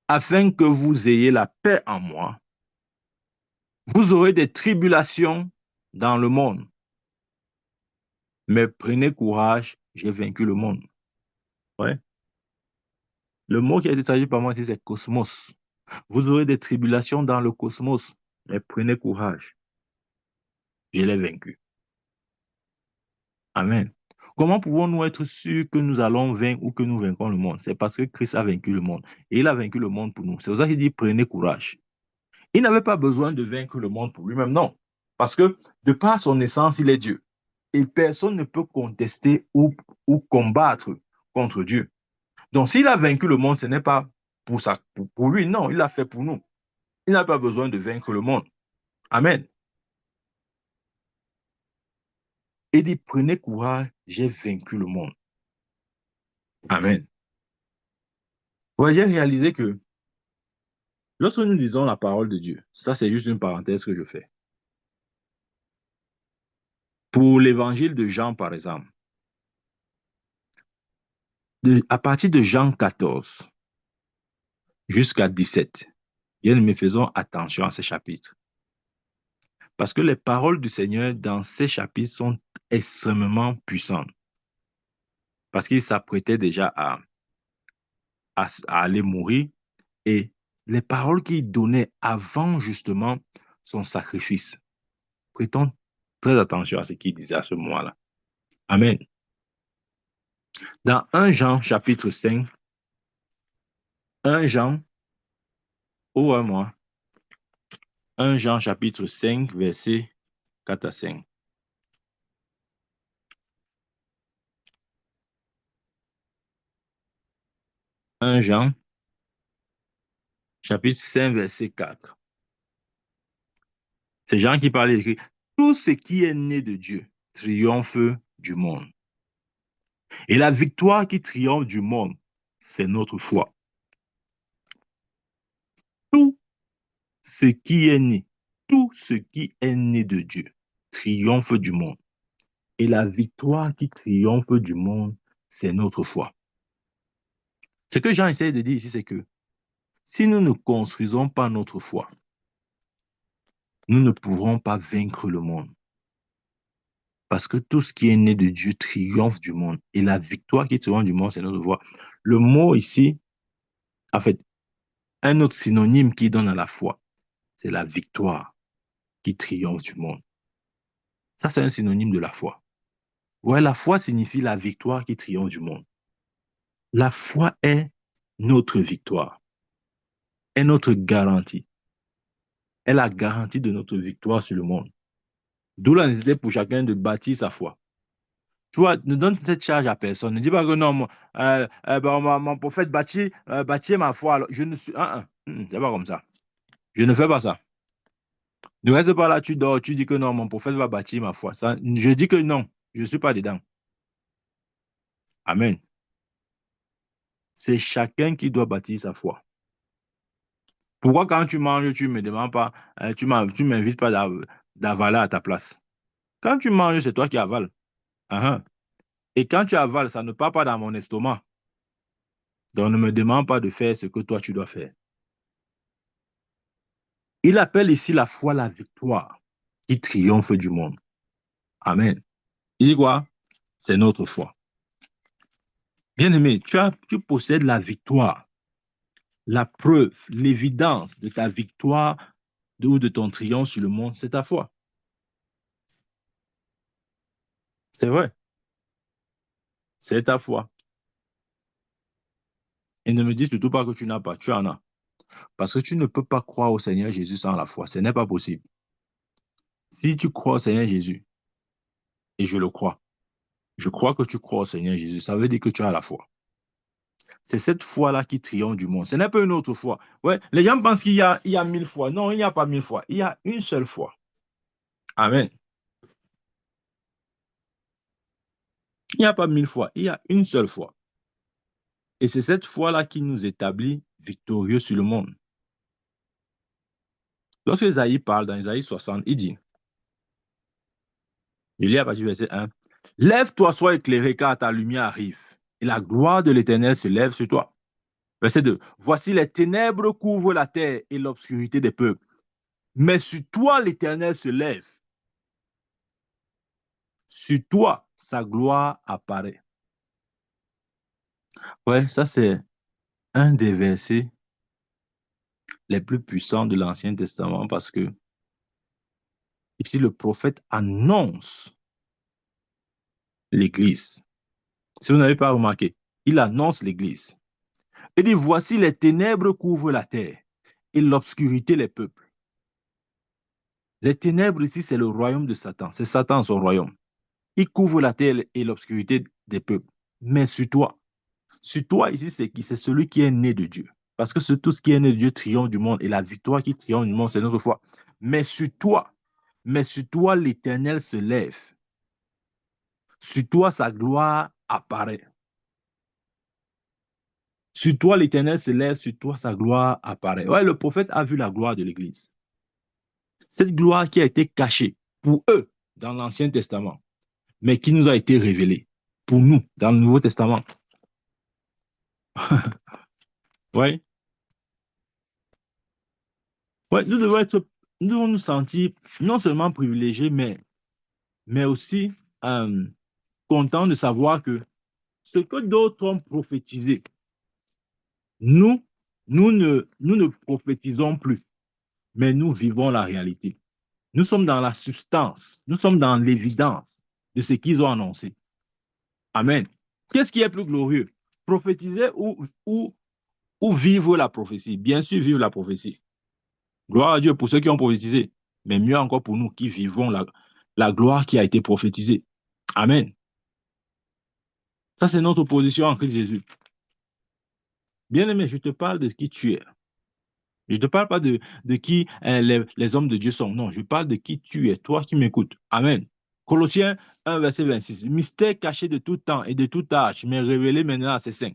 afin que vous ayez la paix en moi. Vous aurez des tribulations dans le monde, mais prenez courage, j'ai vaincu le monde. Ouais. Le mot qui a été traduit par moi ici, c'est cosmos. Vous aurez des tribulations dans le cosmos, mais prenez courage, je l'ai vaincu. Amen. Comment pouvons-nous être sûrs que nous allons vaincre ou que nous vaincrons le monde? C'est parce que Christ a vaincu le monde. Et il a vaincu le monde pour nous. C'est pour ça qu'il dit prenez courage. Il n'avait pas besoin de vaincre le monde pour lui-même, non. Parce que de par son essence, il est Dieu. Et personne ne peut contester ou combattre contre Dieu. Donc s'il a vaincu le monde, ce n'est pas pour lui, non, il l'a fait pour nous. Il n'a pas besoin de vaincre le monde. Amen. Il dit prenez courage, j'ai vaincu le monde. Amen. Ouais, j'ai réalisé que lorsque nous lisons la parole de Dieu, ça c'est juste une parenthèse que je fais. Pour l'évangile de Jean, par exemple, à partir de Jean 14 jusqu'à 17, bien, nous faisons attention à ces chapitres. Parce que les paroles du Seigneur dans ces chapitres sont extrêmement puissantes. Parce qu'il s'apprêtait déjà à aller mourir. Et les paroles qu'il donnait avant justement son sacrifice, prêtons très attention à ce qu'il disait à ce moment-là. Amen. Dans 1 Jean chapitre 5, 1 Jean, ouvre-moi, 1 Jean chapitre 5, verset 4 à 5. 1 Jean chapitre 5, verset 4. C'est Jean qui parle, il écrit, tout ce qui est né de Dieu triomphe du monde. Et la victoire qui triomphe du monde, c'est notre foi. Tout ce qui est né, tout ce qui est né de Dieu triomphe du monde. Et la victoire qui triomphe du monde, c'est notre foi. Ce que Jean essaie de dire ici, c'est que si nous ne construisons pas notre foi, nous ne pourrons pas vaincre le monde. Parce que tout ce qui est né de Dieu triomphe du monde. Et la victoire qui triomphe du monde, c'est notre foi. Le mot ici, en fait, un autre synonyme qui donne à la foi, c'est la victoire qui triomphe du monde. Ça, c'est un synonyme de la foi. Ouais, la foi signifie la victoire qui triomphe du monde. La foi est notre victoire, est notre garantie, est la garantie de notre victoire sur le monde. D'où la nécessité pour chacun de bâtir sa foi. Tu vois, ne donne cette charge à personne. Ne dis pas que non, mon prophète bâtit ma foi. Alors, je ne suis. C'est pas comme ça. Je ne fais pas ça. Ne reste pas là, tu dors, tu dis que non, mon prophète va bâtir ma foi. Ça, je dis que non, je ne suis pas dedans. Amen. C'est chacun qui doit bâtir sa foi. Pourquoi quand tu manges, tu ne me demandes pas, tu ne m'invites pas d'avaler à ta place? Quand tu manges, c'est toi qui avales. Et quand tu avales, ça ne part pas dans mon estomac. Donc ne me demande pas de faire ce que toi tu dois faire. Il appelle ici la foi la victoire qui triomphe du monde. Amen. Il dit quoi? C'est notre foi. Bien-aimé, tu possèdes la victoire, la preuve, l'évidence de ta victoire ou de ton triomphe sur le monde, c'est ta foi. C'est vrai, c'est ta foi. Et ne me dis surtout pas que tu n'as pas, tu en as. Parce que tu ne peux pas croire au Seigneur Jésus sans la foi. Ce n'est pas possible. Si tu crois au Seigneur Jésus, et je crois que tu crois au Seigneur Jésus, ça veut dire que tu as la foi. C'est cette foi-là qui triomphe du monde. Ce n'est pas une autre foi. Ouais, les gens pensent il y a 1000 fois. Non, il n'y a pas 1000 fois. Il y a une seule foi. Amen. Il n'y a pas 1000 fois. Il y a une seule foi. Et c'est cette foi-là qui nous établit victorieux sur le monde. Lorsque Isaïe parle dans Isaïe 60, il dit, je lis à partir du verset 1, lève-toi, sois éclairé, car ta lumière arrive, et la gloire de l'Éternel se lève sur toi. Verset 2, voici les ténèbres couvrent la terre et l'obscurité des peuples. Mais sur toi, l'Éternel se lève. Sur toi, sa gloire apparaît. Ouais, ça c'est un des versets les plus puissants de l'Ancien Testament parce que ici le prophète annonce l'Église. Si vous n'avez pas remarqué, il annonce l'Église. Il dit, voici les ténèbres couvrent la terre et l'obscurité les peuples. Les ténèbres ici, c'est le royaume de Satan. C'est Satan son royaume. Il couvre la terre et l'obscurité des peuples. Mais sur toi ici, c'est qui? C'est celui qui est né de Dieu. Parce que c'est tout ce qui est né de Dieu triomphe du monde et la victoire qui triomphe du monde, c'est notre foi. Mais sur toi, l'Éternel se lève. Sur toi, sa gloire apparaît. Sur toi, l'Éternel se lève, sur toi, sa gloire apparaît. Ouais, le prophète a vu la gloire de l'Église. Cette gloire qui a été cachée pour eux dans l'Ancien Testament, mais qui nous a été révélée pour nous dans le Nouveau Testament. Ouais. Ouais, nous devons nous sentir non seulement privilégiés, mais aussi euh, contents de savoir que ce que d'autres ont prophétisé, nous, nous ne prophétisons plus, mais nous vivons la réalité. Nous sommes dans la substance, nous sommes dans l'évidence de ce qu'ils ont annoncé. Amen. Qu'est-ce qui est plus glorieux? Prophétiser ou vivre la prophétie? Bien sûr, vivre la prophétie. Gloire à Dieu pour ceux qui ont prophétisé, mais mieux encore pour nous qui vivons la gloire qui a été prophétisée. Amen. Ça, c'est notre position en Christ Jésus. Bien-aimé, je te parle de qui tu es. Je ne te parle pas de qui les hommes de Dieu sont. Non, je parle de qui tu es, toi qui m'écoutes. Amen. Colossiens 1, verset 26. Mystère caché de tout temps et de tout âge, mais révélé maintenant à ses saints,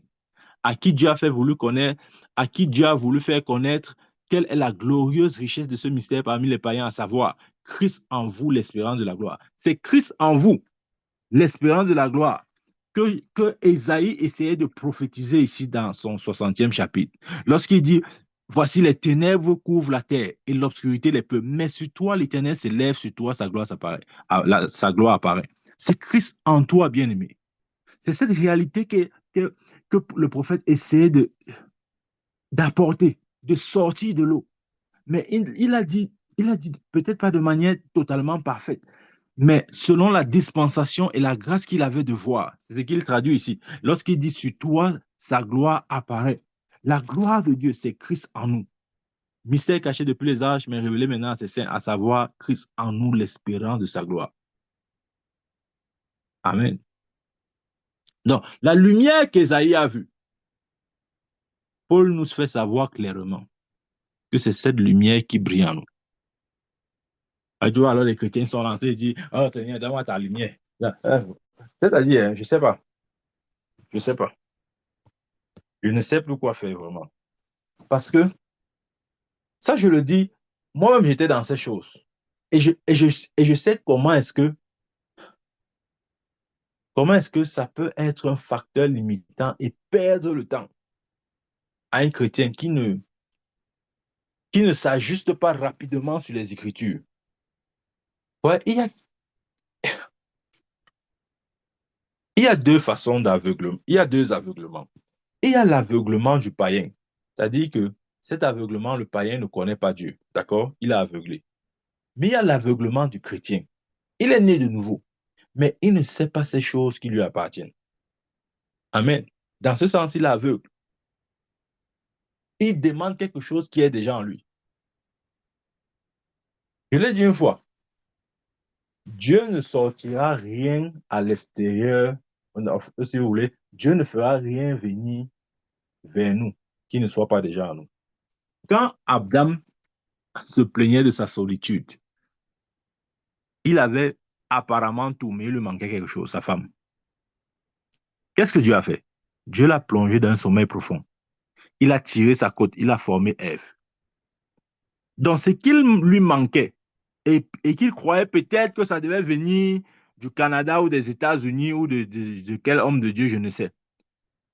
à qui Dieu a fait voulu connaître, à qui Dieu a voulu faire connaître quelle est la glorieuse richesse de ce mystère parmi les païens, à savoir Christ en vous, l'espérance de la gloire. C'est Christ en vous, l'espérance de la gloire, que Ésaïe essayait de prophétiser ici dans son 60e chapitre. Lorsqu'il dit, voici les ténèbres couvrent la terre et l'obscurité les peuples, mais sur toi l'Éternel s'élève, sur toi sa gloire apparaît. Sa gloire apparaît. C'est Christ en toi, bien-aimé. C'est cette réalité que le prophète essayait d'apporter, de sortir de l'eau. Mais il a dit peut-être pas de manière totalement parfaite, mais selon la dispensation et la grâce qu'il avait de voir. C'est ce qu'il traduit ici. Lorsqu'il dit sur toi, sa gloire apparaît. La gloire de Dieu, c'est Christ en nous. Mystère caché depuis les âges, mais révélé maintenant à ses saints, à savoir Christ en nous, l'espérance de sa gloire. Amen. Donc, la lumière qu'Ésaïe a vue, Paul nous fait savoir clairement que c'est cette lumière qui brille en nous. Alors les chrétiens sont rentrés et disent, oh Seigneur, donne-moi ta lumière. C'est-à-dire, je ne sais pas. Je ne sais pas. Je ne sais plus quoi faire vraiment. Parce que, ça, je le dis, moi-même, j'étais dans ces choses. Et je sais comment est-ce que ça peut être un facteur limitant et perdre le temps à un chrétien qui ne s'ajuste pas rapidement sur les Écritures. Ouais, Il y a deux façons d'aveuglement. Il y a deux aveuglements. Il y a l'aveuglement du païen. C'est-à-dire que cet aveuglement, le païen ne connaît pas Dieu. D'accord? Il est aveuglé. Mais il y a l'aveuglement du chrétien. Il est né de nouveau, mais il ne sait pas ces choses qui lui appartiennent. Amen. Dans ce sens, il est aveugle. Il demande quelque chose qui est déjà en lui. Je l'ai dit une fois, Dieu ne sortira rien à l'extérieur, si vous voulez, Dieu ne fera rien venir vers nous qui ne soit pas déjà en nous. Quand Adam se plaignait de sa solitude, il avait apparemment tout, mais il lui manquait quelque chose, sa femme. Qu'est-ce que Dieu a fait? Dieu l'a plongé dans un sommeil profond. Il a tiré sa côte, il a formé Ève. Donc, ce qu'il lui manquait, et qu'il croyait peut-être que ça devait venir du Canada ou des États-Unis ou de quel homme de Dieu, je ne sais.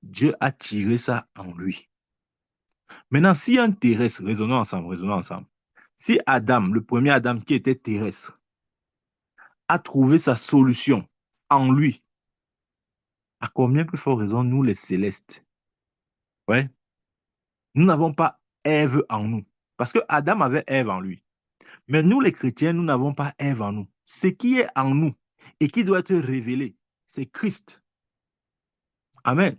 Dieu a tiré ça en lui. Maintenant, si un terrestre, raisonnons ensemble, si Adam, le premier Adam qui était terrestre, a trouvé sa solution en lui, à combien plus forte raison nous, les célestes, ouais, nous n'avons pas Ève en nous. Parce que Adam avait Ève en lui. Mais nous, les chrétiens, nous n'avons pas Ève en nous. Ce qui est en nous et qui doit être révélé, c'est Christ. Amen.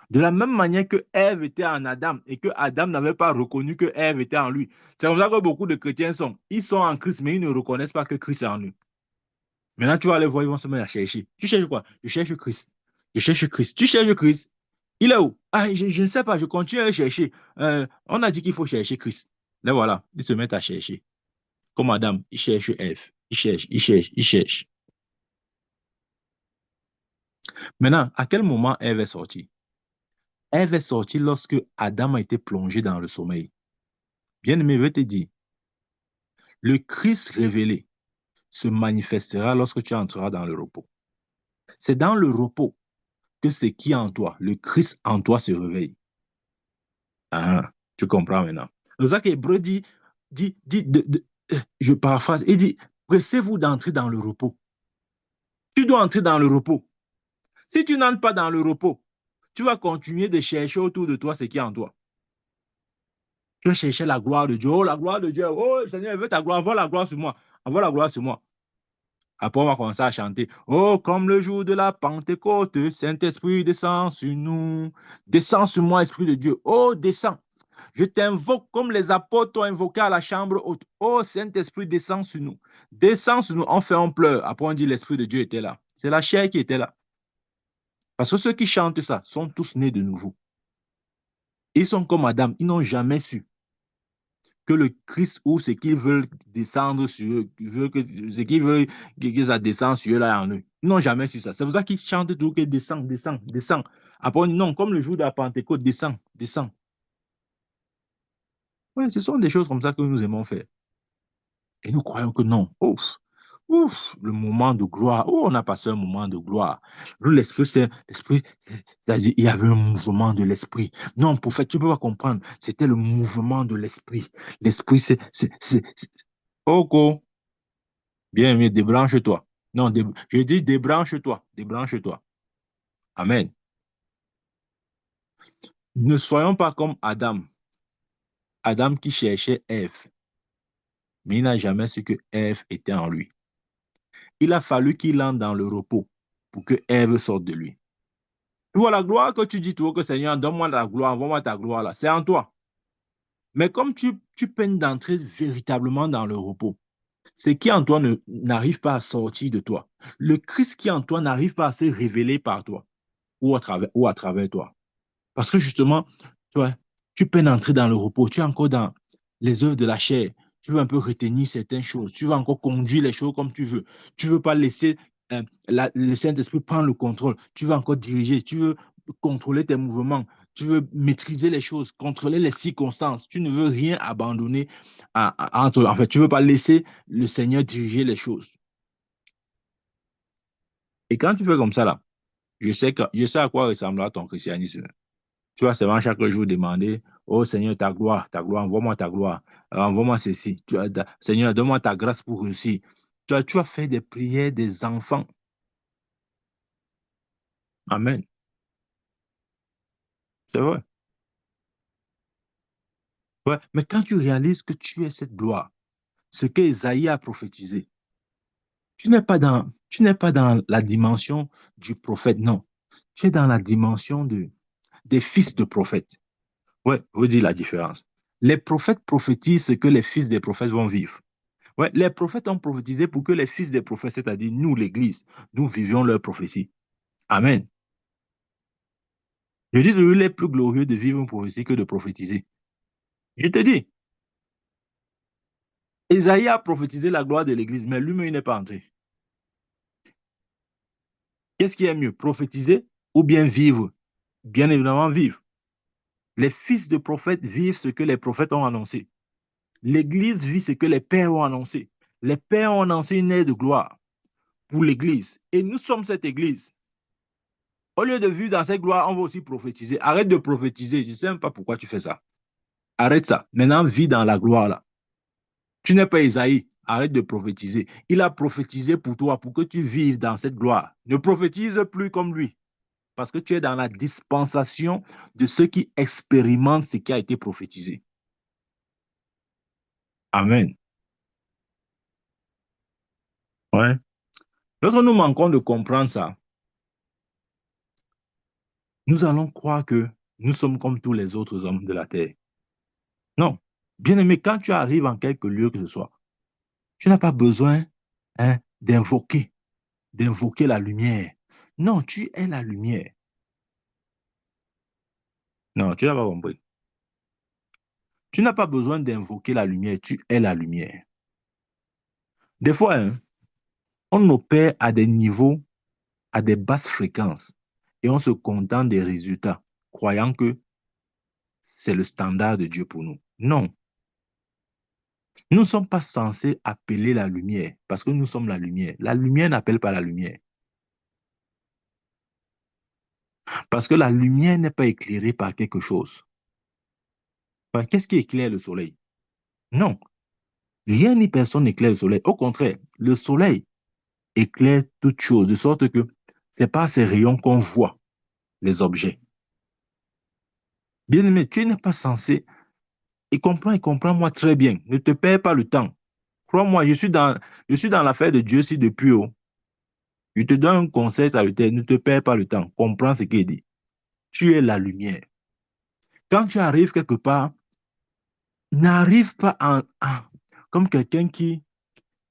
De la même manière que Ève était en Adam et que Adam n'avait pas reconnu que Ève était en lui. C'est comme ça que beaucoup de chrétiens sont. Ils sont en Christ, mais ils ne reconnaissent pas que Christ est en eux. Maintenant, tu vas aller voir, ils vont se mettre à chercher. Tu cherches quoi? Je cherche Christ. Je cherche Christ. Tu cherches Christ. Il est où? Ah, je ne sais pas, je continue à chercher. On a dit qu'il faut chercher Christ. Là, voilà, ils se mettent à chercher. Comme Adam, il cherche Ève. Il cherche, il cherche, il cherche. Maintenant, à quel moment Ève est sortie? Ève est sortie lorsque Adam a été plongé dans le sommeil. Bien-aimé, je vais te dire, le Christ révélé se manifestera lorsque tu entreras dans le repos. C'est dans le repos que ce qui est en toi, le Christ en toi se réveille. Ah, tu comprends maintenant. C'est pour ça qu'Hébreu je paraphrase, il dit, pressez-vous d'entrer dans le repos. Tu dois entrer dans le repos. Si tu n'entres pas dans le repos, tu vas continuer de chercher autour de toi ce qui est en toi. Tu vas chercher la gloire de Dieu. Oh, la gloire de Dieu. Oh, Seigneur, je veux ta gloire. Envoie la gloire sur moi. Envoie la gloire sur moi. Après, on va commencer à chanter. Oh, comme le jour de la Pentecôte, Saint-Esprit descend sur nous. Descends sur moi, Esprit de Dieu. Oh, descends. Je t'invoque comme les apôtres ont invoqué à la chambre haute. Oh, Saint-Esprit, descends sur nous. Descends sur nous. On fait un pleur. Après, on dit l'Esprit de Dieu était là. C'est la chair qui était là. Parce que ceux qui chantent ça sont tous nés de nouveau. Ils sont comme Adam. Ils n'ont jamais su que le Christ ou ce qu'ils veulent descendre sur eux, ce qu'ils veulent que ça descende sur eux là en eux. Ils n'ont jamais su ça. C'est pour ça qu'ils chantent tout que descend, descend, descend. Après, non, comme le jour de la Pentecôte, descend, descend. Ouais, ce sont des choses comme ça que nous aimons faire. Et nous croyons que non. Ouf, ouf, le moment de gloire. Oh, on a passé un moment de gloire. Nous, l'esprit, c'est-à-dire, il y avait un mouvement de l'esprit. Non, prophète, tu ne peux pas comprendre. C'était le mouvement de l'esprit. L'esprit, Oko, bien aimé, débranche-toi. Non, je dis débranche-toi, débranche-toi. Amen. Ne soyons pas comme Adam. Adam qui cherchait Ève, mais il n'a jamais su que Ève était en lui. Il a fallu qu'il entre dans le repos pour que Ève sorte de lui. Tu vois la gloire que tu dis, toi, que Seigneur, donne-moi la gloire, envoie-moi ta gloire là, c'est en toi. Mais comme tu peines d'entrer véritablement dans le repos, ce qui en toi n'arrive pas à sortir de toi. Le Christ qui en toi n'arrive pas à se révéler par toi ou à travers toi. Parce que justement, tu vois, tu peines d'entrer dans le repos, tu es encore dans les œuvres de la chair, tu veux un peu retenir certaines choses, tu veux encore conduire les choses comme tu veux. Tu ne veux pas laisser le Saint-Esprit prendre le contrôle, tu veux encore diriger, tu veux contrôler tes mouvements, tu veux maîtriser les choses, contrôler les circonstances, tu ne veux rien abandonner entre. En fait, tu ne veux pas laisser le Seigneur diriger les choses. Et quand tu fais comme ça, là, je sais à quoi ressemblera ton christianisme. Tu vas seulement chaque jour demander, oh Seigneur, ta gloire, envoie-moi ta gloire, envoie-moi ceci. Seigneur, donne-moi ta grâce pour réussir. Tu vas faire des prières des enfants. Amen. C'est vrai. Ouais. Mais quand tu réalises que tu es cette gloire, ce que Isaïe a prophétisé, tu n'es pas dans la dimension du prophète, non. Tu es dans la dimension des fils de prophètes. Ouais, vous dites la différence. Les prophètes prophétisent ce que les fils des prophètes vont vivre. Ouais, les prophètes ont prophétisé pour que les fils des prophètes, c'est-à-dire nous, l'Église, nous vivions leur prophétie. Amen. Je dis que il est plus glorieux de vivre une prophétie que de prophétiser. Je te dis, Esaïe a prophétisé la gloire de l'Église, mais lui-même, il n'est pas entré. Qu'est-ce qui est mieux, prophétiser ou bien vivre? Bien évidemment, vivre. Les fils de prophètes vivent ce que les prophètes ont annoncé. L'Église vit ce que les pères ont annoncé. Les pères ont annoncé une ère de gloire pour l'Église. Et nous sommes cette Église. Au lieu de vivre dans cette gloire, on va aussi prophétiser. Arrête de prophétiser. Je ne sais même pas pourquoi tu fais ça. Arrête ça. Maintenant, vis dans la gloire là. Tu n'es pas Isaïe. Arrête de prophétiser. Il a prophétisé pour toi, pour que tu vives dans cette gloire. Ne prophétise plus comme lui. Parce que tu es dans la dispensation de ceux qui expérimentent ce qui a été prophétisé. Amen. Ouais. Lorsque nous manquons de comprendre ça, nous allons croire que nous sommes comme tous les autres hommes de la terre. Non. Bien aimé, quand tu arrives en quelque lieu que ce soit, tu n'as pas besoin d'invoquer la lumière. Non, tu es la lumière. Non, tu n'as pas compris. Tu n'as pas besoin d'invoquer la lumière, tu es la lumière. Des fois, on opère à des niveaux, à des basses fréquences, et on se contente des résultats, croyant que c'est le standard de Dieu pour nous. Non, nous ne sommes pas censés appeler la lumière, parce que nous sommes la lumière. La lumière n'appelle pas la lumière, parce que la lumière n'est pas éclairée par quelque chose. Enfin, qu'est-ce qui éclaire le soleil? Non, rien ni personne n'éclaire le soleil. Au contraire, le soleil éclaire toute chose, de sorte que c'est par ces rayons qu'on voit les objets. Bien aimé, tu n'es pas censé, et comprends-moi très bien, ne te perds pas le temps. Crois-moi, je suis dans l'affaire de Dieu si depuis haut. Je te donne un conseil salutaire, ne te perds pas le temps, comprends ce qu'il dit. Tu es la lumière. Quand tu arrives quelque part, n'arrive pas comme quelqu'un qui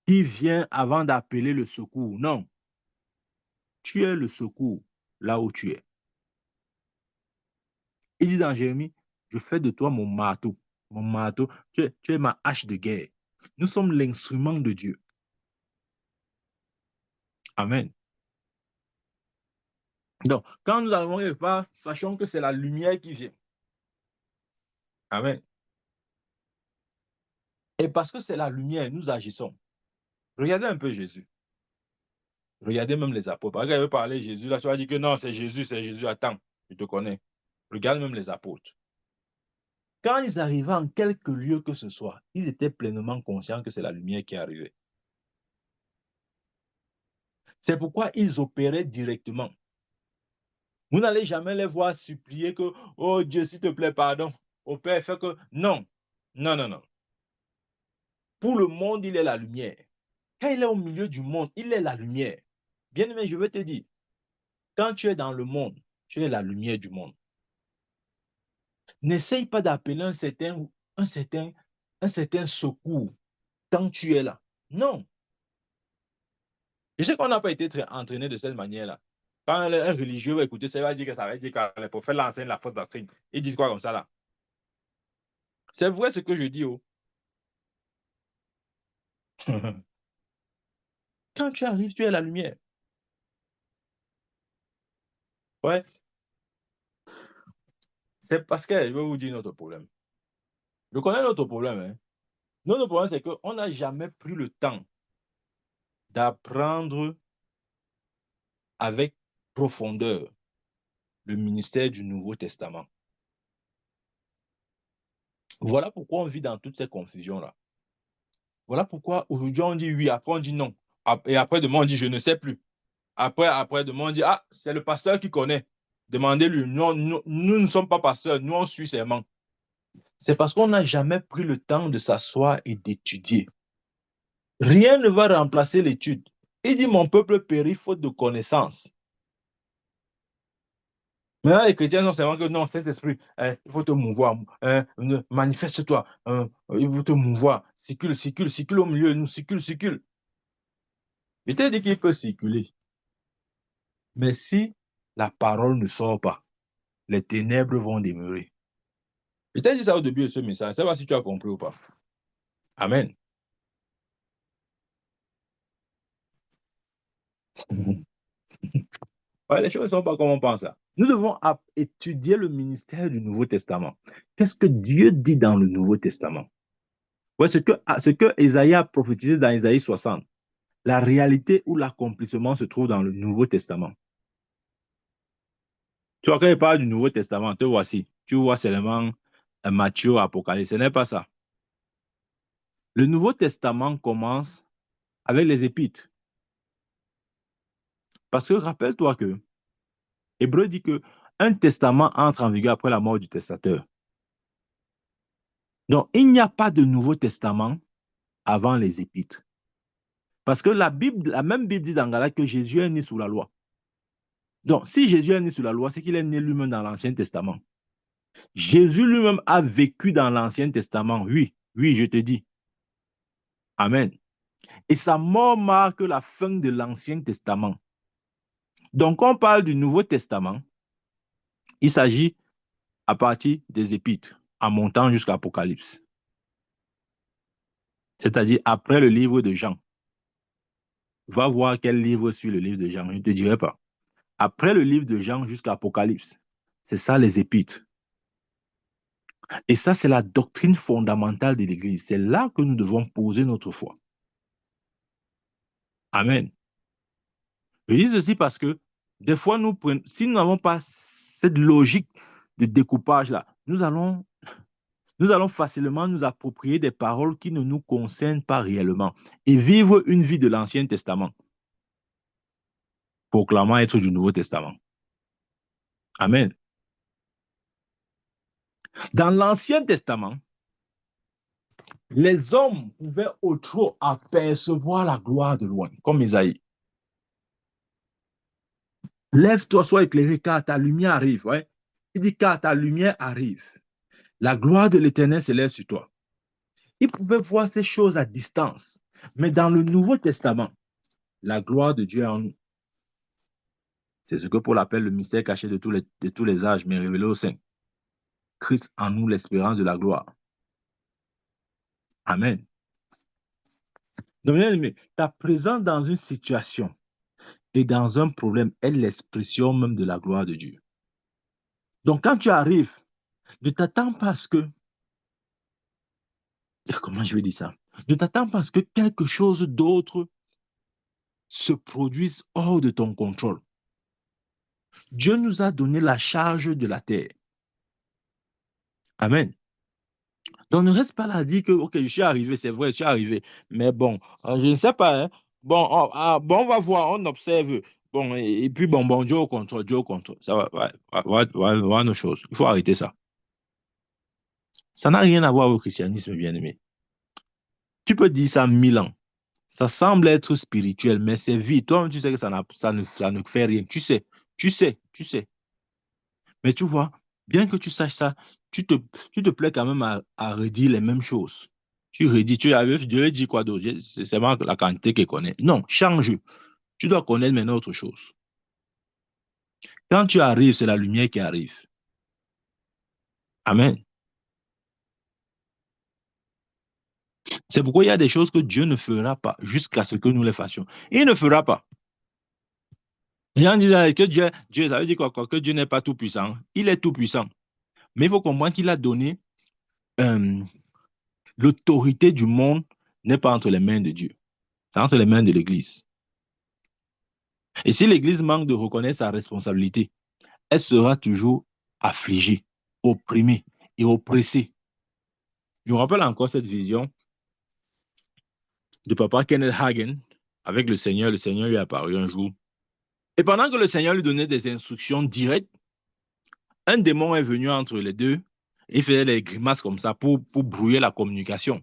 vient avant d'appeler le secours. Non, tu es le secours là où tu es. Il dit dans Jérémie, je fais de toi mon marteau. Mon marteau, tu es ma hache de guerre. Nous sommes l'instrument de Dieu. Amen. Donc, quand nous arrivons quelque part, sachons que c'est la lumière qui vient. Amen. Et parce que c'est la lumière, nous agissons. Regardez un peu Jésus. Regardez même les apôtres. Quand il veut parler de Jésus, là, tu vas dire que non, c'est Jésus, c'est Jésus. Attends, je te connais. Regarde même les apôtres. Quand ils arrivaient en quelque lieu que ce soit, ils étaient pleinement conscients que c'est la lumière qui arrivait. C'est pourquoi ils opéraient directement. Vous n'allez jamais les voir supplier que, oh Dieu, s'il te plaît, pardon. Au Père, fait que, non, non, non, non. Pour le monde, il est la lumière. Quand il est au milieu du monde, il est la lumière. Bien aimé, je veux te dire, quand tu es dans le monde, tu es la lumière du monde. N'essaye pas d'appeler un certain, un certain secours quand tu es là. Non. Je sais qu'on n'a pas été très entraîné de cette manière-là. Quand un religieux va écouter ça, il va dire que ça veut dire que les prophètes l'enseignent la fausse doctrine. Ils disent quoi comme ça là? C'est vrai ce que je dis. Oh. Quand tu arrives, tu es la lumière. Ouais. C'est parce que je vais vous dire notre problème. Je connais notre problème. Hein. Notre problème, c'est qu'on n'a jamais pris le temps d'apprendre avec profondeur le ministère du Nouveau Testament. Voilà pourquoi on vit dans toutes ces confusions-là. Voilà pourquoi aujourd'hui on dit oui, après on dit non. Et après demain on dit je ne sais plus. Après, demain, on dit, ah, c'est le pasteur qui connaît. Demandez-lui. Nous ne sommes pas pasteurs, nous, on suit seulement. C'est parce qu'on n'a jamais pris le temps de s'asseoir et d'étudier. Rien ne va remplacer l'étude. Il dit, mon peuple périt faute de connaissance. Maintenant, les chrétiens sont seulement que non, Saint-Esprit, il faut te mouvoir, manifeste-toi, il faut te mouvoir, circule au milieu de nous, circule. Je t'ai dit qu'il peut circuler. Mais si la parole ne sort pas, les ténèbres vont demeurer. Je t'ai dit ça au début de ce message. Je ne sais pas si tu as compris ou pas. Amen. Ouais, les choses ne sont pas comme on pense. Nous devons étudier le ministère du Nouveau Testament. Qu'est-ce que Dieu dit dans le Nouveau Testament? Ouais, ce que Isaïe a prophétisé dans Isaïe 60. La réalité ou l'accomplissement se trouve dans le Nouveau Testament. Tu vois, quand il parle du Nouveau Testament, te voici. Tu vois seulement Matthieu, Apocalypse. Ce n'est pas ça. Le Nouveau Testament commence avec les épîtres. Parce que rappelle-toi que Hébreu dit que un testament entre en vigueur après la mort du testateur. Donc, il n'y a pas de Nouveau Testament avant les épîtres. Parce que la même Bible dit dans Galates que Jésus est né sous la loi. Donc, si Jésus est né sous la loi, c'est qu'il est né lui-même dans l'Ancien Testament. Jésus lui-même a vécu dans l'Ancien Testament. Oui, je te dis. Amen. Et sa mort marque la fin de l'Ancien Testament. Donc, quand on parle du Nouveau Testament, il s'agit à partir des épîtres, en montant jusqu'à l'Apocalypse. C'est-à-dire après le livre de Jean. Va voir quel livre suit le livre de Jean, je ne te dirai pas. Après le livre de Jean jusqu'à l'Apocalypse, c'est ça les épîtres. Et ça, c'est la doctrine fondamentale de l'Église. C'est là que nous devons poser notre foi. Amen. Je dis ceci parce que des fois, si nous n'avons pas cette logique de découpage-là, nous allons facilement nous approprier des paroles qui ne nous concernent pas réellement et vivre une vie de l'Ancien Testament, proclamant être du Nouveau Testament. Amen. Dans l'Ancien Testament, les hommes pouvaient au trop apercevoir la gloire de loin, comme Isaïe. Lève-toi, sois éclairé, car ta lumière arrive. Ouais? Il dit, car ta lumière arrive. La gloire de l'Éternel s'élève sur toi. Ils pouvaient voir ces choses à distance. Mais dans le Nouveau Testament, la gloire de Dieu est en nous. C'est ce que Paul appelle le mystère caché de tous les âges, mais révélé au sein. Christ en nous, l'espérance de la gloire. Amen. Donc, bien aimé, ta présence dans une situation et dans un problème est l'expression même de la gloire de Dieu. Donc, quand tu arrives, ne t'attends pas à ce que... Comment je vais dire ça? Ne t'attends pas à ce que quelque chose d'autre se produise hors de ton contrôle. Dieu nous a donné la charge de la terre. Amen. Donc, ne reste pas là à dire que, OK, je suis arrivé, c'est vrai, je suis arrivé. Mais bon, je ne sais pas. Hein. Bon, on va voir, on observe. Bon, et puis, bon, Dieu au contrôle, Dieu au contrôle. Ça va nos choses. Il faut arrêter ça. Ça n'a rien à voir au christianisme, bien-aimé. Tu peux dire ça 1000 ans. Ça semble être spirituel, mais c'est vie. Toi, tu sais que ça ne fait rien. Tu sais. Mais tu vois, bien que tu saches ça, tu te plais quand même à redire les mêmes choses. Tu redis, Dieu dit quoi d'autre? C'est seulement la quantité qu'il connaît. Non, change. Tu dois connaître maintenant autre chose. Quand tu arrives, c'est la lumière qui arrive. Amen. C'est pourquoi il y a des choses que Dieu ne fera pas jusqu'à ce que nous les fassions. Il ne fera pas. Les gens disent que Dieu, ça veut dire quoi? Que Dieu n'est pas tout puissant. Il est tout puissant. Mais il faut comprendre qu'il a donné euh, l'autorité du monde n'est pas entre les mains de Dieu. C'est entre les mains de l'Église. Et si l'Église manque de reconnaître sa responsabilité, elle sera toujours affligée, opprimée et oppressée. Je me rappelle encore cette vision de papa Kenneth Hagin avec le Seigneur. Le Seigneur lui est apparu un jour Et pendant que le Seigneur lui donnait des instructions directes, un démon est venu entre les deux et faisait des grimaces comme ça pour brouiller la communication.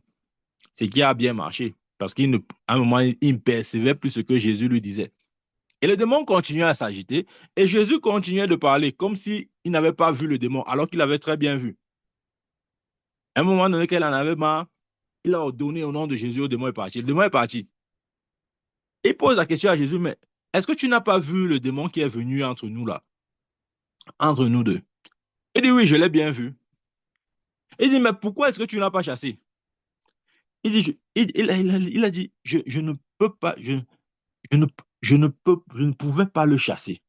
Ce qui a bien marché. Parce qu'à un moment, il ne percevait plus ce que Jésus lui disait. Et le démon continuait à s'agiter et Jésus continuait de parler comme s'il n'avait pas vu le démon alors qu'il avait très bien vu. À un moment donné, qu'elle en avait marre, il a ordonné au nom de Jésus, le démon est parti. Le démon est parti. Il pose la question à Jésus, mais est-ce que tu n'as pas vu le démon qui est venu entre nous là, entre nous deux? Il dit oui, je l'ai bien vu. Il dit, mais pourquoi est-ce que tu ne l'as pas chassé? Il dit, il a dit, je ne peux pas, je ne, je ne pouvais pas le chasser.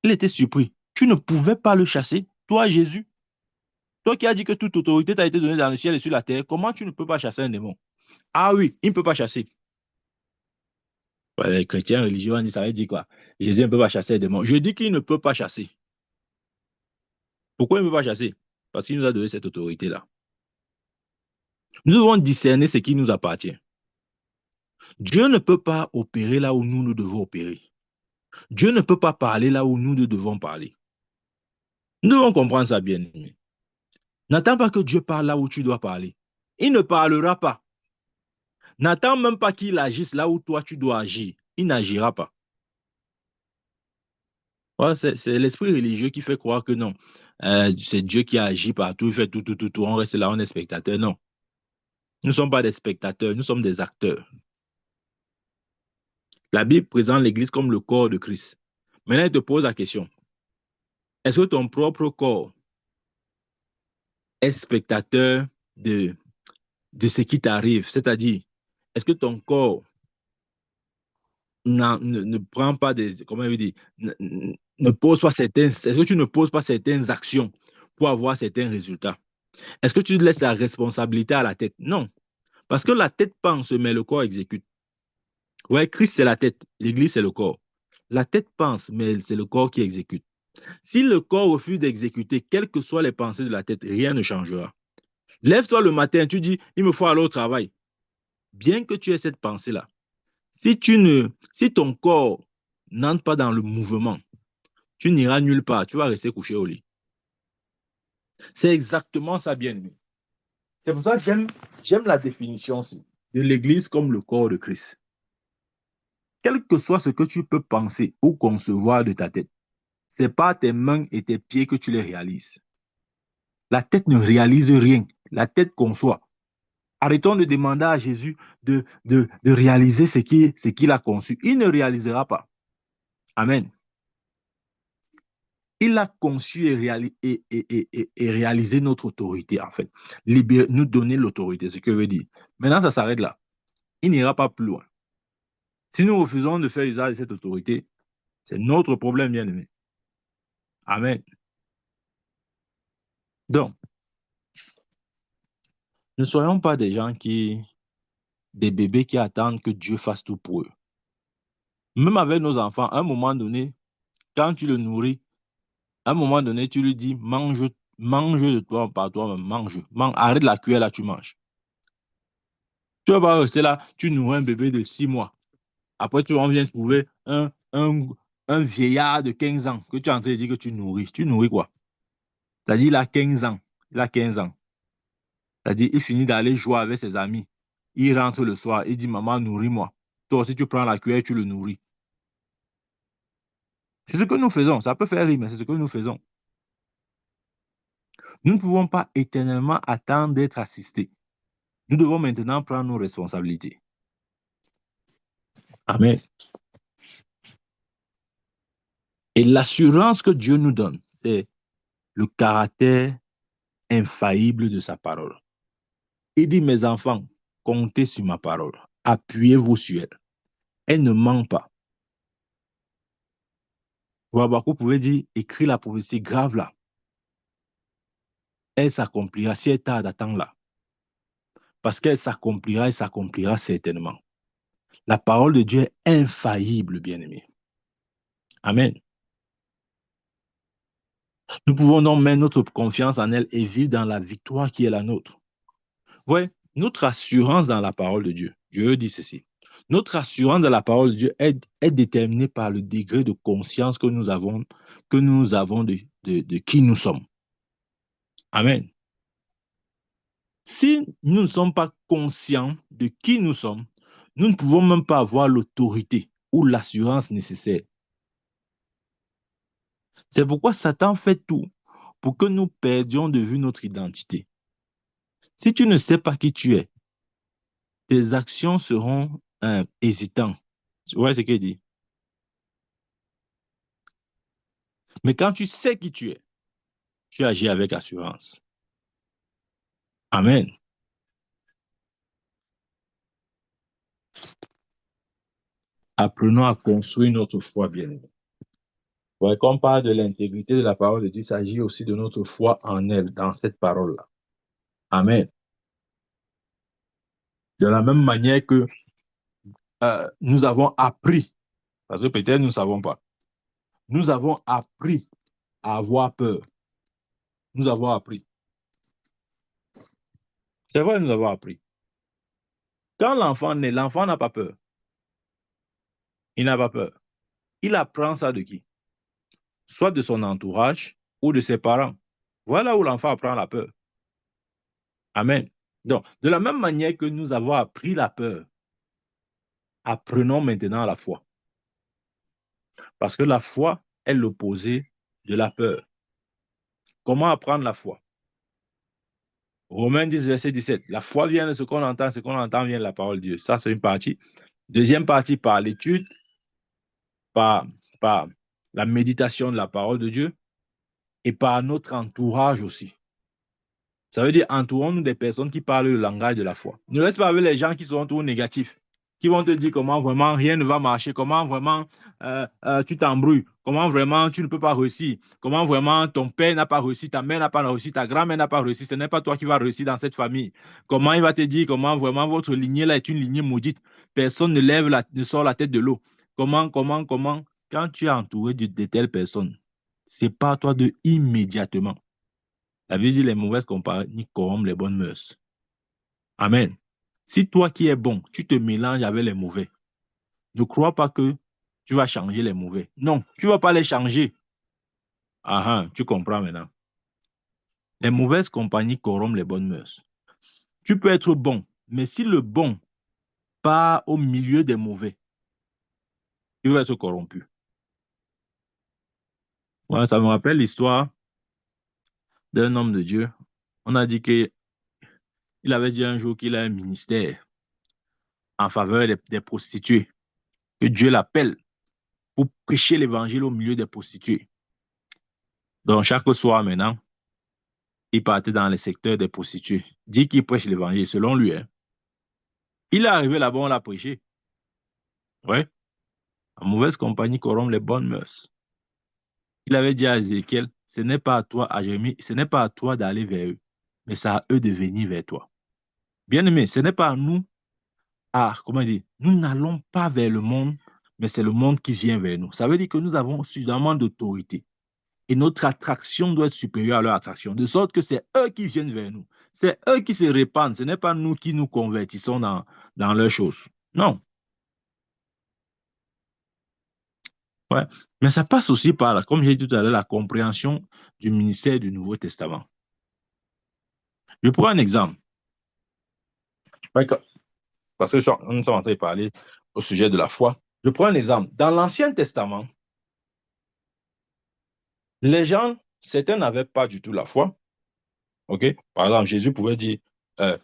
Il était surpris. Tu ne pouvais pas le chasser, toi Jésus? Toi qui as dit que toute autorité t'a été donnée dans le ciel et sur la terre, comment tu ne peux pas chasser un démon? Ah oui, il ne peut pas chasser. Les chrétiens religieux ont dit, ça veut dire quoi? Jésus ne peut pas chasser un démon. Je dis qu'il ne peut pas chasser. Pourquoi il ne peut pas chasser? Parce qu'il nous a donné cette autorité-là. Nous devons discerner ce qui nous appartient. Dieu ne peut pas opérer là où nous devons opérer. Dieu ne peut pas parler là où nous devons parler. Nous devons comprendre ça bien. N'attends pas que Dieu parle là où tu dois parler. Il ne parlera pas. N'attends même pas qu'il agisse là où toi tu dois agir. Il n'agira pas. Ouais, c'est l'esprit religieux qui fait croire que non. C'est Dieu qui agit partout, il fait tout. On reste là, on est spectateur. Non. Nous ne sommes pas des spectateurs, nous sommes des acteurs. La Bible présente l'Église comme le corps de Christ. Maintenant, elle te pose la question. Est-ce que ton propre corps est spectateur de ce qui t'arrive? C'est-à-dire, est-ce que ton corps ne prend pas des, comment je dis, ne pose pas certaines, est-ce que tu ne poses pas certaines actions pour avoir certains résultats? Est-ce que tu laisses la responsabilité à la tête? Non. Parce que la tête pense, mais le corps exécute. Ouais, Christ, c'est la tête. L'Église, c'est le corps. La tête pense, mais c'est le corps qui exécute. Si le corps refuse d'exécuter, quelles que soient les pensées de la tête, rien ne changera. Lève-toi le matin, tu dis, il me faut aller au travail. Bien que tu aies cette pensée-là, si ton corps n'entre pas dans le mouvement, tu n'iras nulle part, tu vas rester couché au lit. C'est exactement ça, bien-aimé. C'est pour ça que j'aime la définition de l'Église comme le corps de Christ. Quel que soit ce que tu peux penser ou concevoir de ta tête, ce n'est pas tes mains et tes pieds que tu les réalises. La tête ne réalise rien. La tête conçoit. Arrêtons de demander à Jésus de réaliser ce qu'il a conçu. Il ne réalisera pas. Amen. Il a conçu et réalisé notre autorité, en fait. Nous donner l'autorité, ce que veut dire. Maintenant, ça s'arrête là. Il n'ira pas plus loin. Si nous refusons de faire usage de cette autorité, c'est notre problème, bien aimé. Amen. Donc, ne soyons pas des des bébés qui attendent que Dieu fasse tout pour eux. Même avec nos enfants, à un moment donné, quand tu le nourris, à un moment donné, tu lui dis, mange de toi par toi-même, mange, arrête la cuillère là, tu manges. Tu vas pas rester là, tu nourris un bébé de 6 mois. Après, tu viens trouver un vieillard de 15 ans que tu es en train de dire que tu nourris. Tu nourris quoi? C'est-à-dire, il a 15 ans. Il a 15 ans. C'est-à-dire, il finit d'aller jouer avec ses amis. Il rentre le soir, il dit, maman, nourris-moi. Toi aussi, tu prends la cuillère, tu le nourris. C'est ce que nous faisons. Ça peut faire rire, mais c'est ce que nous faisons. Nous ne pouvons pas éternellement attendre d'être assistés. Nous devons maintenant prendre nos responsabilités. Amen. Et l'assurance que Dieu nous donne, c'est le caractère infaillible de sa parole. Il dit, mes enfants, comptez sur ma parole. Appuyez-vous sur elle. Elle ne ment pas. Vous pouvez dire, écris la prophétie grave là. Elle s'accomplira. Si elle tarde, attends-la. Parce qu'elle s'accomplira, elle s'accomplira certainement. La parole de Dieu est infaillible, bien-aimé. Amen. Nous pouvons donc mettre notre confiance en elle et vivre dans la victoire qui est la nôtre. Ouais, notre assurance dans la parole de Dieu. Dieu dit ceci. Notre assurance de la parole de Dieu est déterminée par le degré de conscience que nous avons de qui nous sommes. Amen. Si nous ne sommes pas conscients de qui nous sommes, nous ne pouvons même pas avoir l'autorité ou l'assurance nécessaire. C'est pourquoi Satan fait tout pour que nous perdions de vue notre identité. Si tu ne sais pas qui tu es, tes actions seront hésitantes. Tu vois ce qu'il dit? Mais quand tu sais qui tu agis avec assurance. Amen. Apprenons à construire notre foi bien-aimée. Ouais, quand on parle de l'intégrité de la parole de Dieu, il s'agit aussi de notre foi en elle, dans cette parole-là. Amen. De la même manière que nous avons appris, parce que peut-être nous ne savons pas, nous avons appris à avoir peur. Nous avons appris. C'est vrai, nous avons appris. Quand l'enfant naît, l'enfant n'a pas peur. Il n'a pas peur. Il apprend ça de qui? Soit de son entourage ou de ses parents. Voilà où l'enfant apprend la peur. Amen. Donc, de la même manière que nous avons appris la peur, apprenons maintenant la foi. Parce que la foi est l'opposé de la peur. Comment apprendre la foi? Romains 10, verset 17. La foi vient de ce qu'on entend vient de la parole de Dieu. Ça, c'est une partie. Deuxième partie, par l'étude, par, par la méditation de la parole de Dieu et par notre entourage aussi. Ça veut dire, entourons-nous des personnes qui parlent le langage de la foi. Ne reste pas avec les gens qui sont toujours négatifs, qui vont te dire comment vraiment rien ne va marcher, comment vraiment tu t'embrouilles, comment vraiment tu ne peux pas réussir, comment vraiment ton père n'a pas réussi, ta mère n'a pas réussi, ta grand-mère n'a pas réussi, ce n'est pas toi qui vas réussir dans cette famille. Comment il va te dire comment vraiment votre lignée là est une lignée maudite, personne ne sort la tête de l'eau. Comment, quand tu es entouré de telles personnes, c'est pas à toi de immédiatement. La Bible dit les mauvaises compagnies corrompent les bonnes mœurs. Amen. Si toi qui es bon, tu te mélanges avec les mauvais, ne crois pas que tu vas changer les mauvais. Non, tu ne vas pas les changer. Ah, ah, tu comprends maintenant. Les mauvaises compagnies corrompent les bonnes mœurs. Tu peux être bon, mais si le bon part au milieu des mauvais, tu vas être corrompu. Ouais, ça me rappelle l'histoire d'un homme de Dieu. On a dit qu'il avait dit un jour qu'il a un ministère en faveur des prostituées, que Dieu l'appelle pour prêcher l'évangile au milieu des prostituées. Donc, chaque soir maintenant, il partait dans les secteurs des prostituées. Dit qu'il prêche l'évangile, selon lui. Hein. Il est arrivé là-bas, on l'a prêché. Ouais. La mauvaise compagnie corrompt les bonnes mœurs. Il avait dit à Ézéchiel, ce n'est pas à toi, à Jérémie, ce n'est pas à toi d'aller vers eux, mais c'est à eux de venir vers toi. Bien aimé, ce n'est pas à nous, comment dire, nous n'allons pas vers le monde, mais c'est le monde qui vient vers nous. Ça veut dire que nous avons suffisamment d'autorité. Et notre attraction doit être supérieure à leur attraction, de sorte que c'est eux qui viennent vers nous. C'est eux qui se répandent. Ce n'est pas nous qui nous convertissons dans leurs choses. Non. Ouais. Mais ça passe aussi par, comme j'ai dit tout à l'heure, la compréhension du ministère du Nouveau Testament. Je prends un exemple. Ouais, parce que nous sommes en train de parler au sujet de la foi. Je prends un exemple. Dans l'Ancien Testament, les gens, certains n'avaient pas du tout la foi. OK? Par exemple, Jésus pouvait dire euh,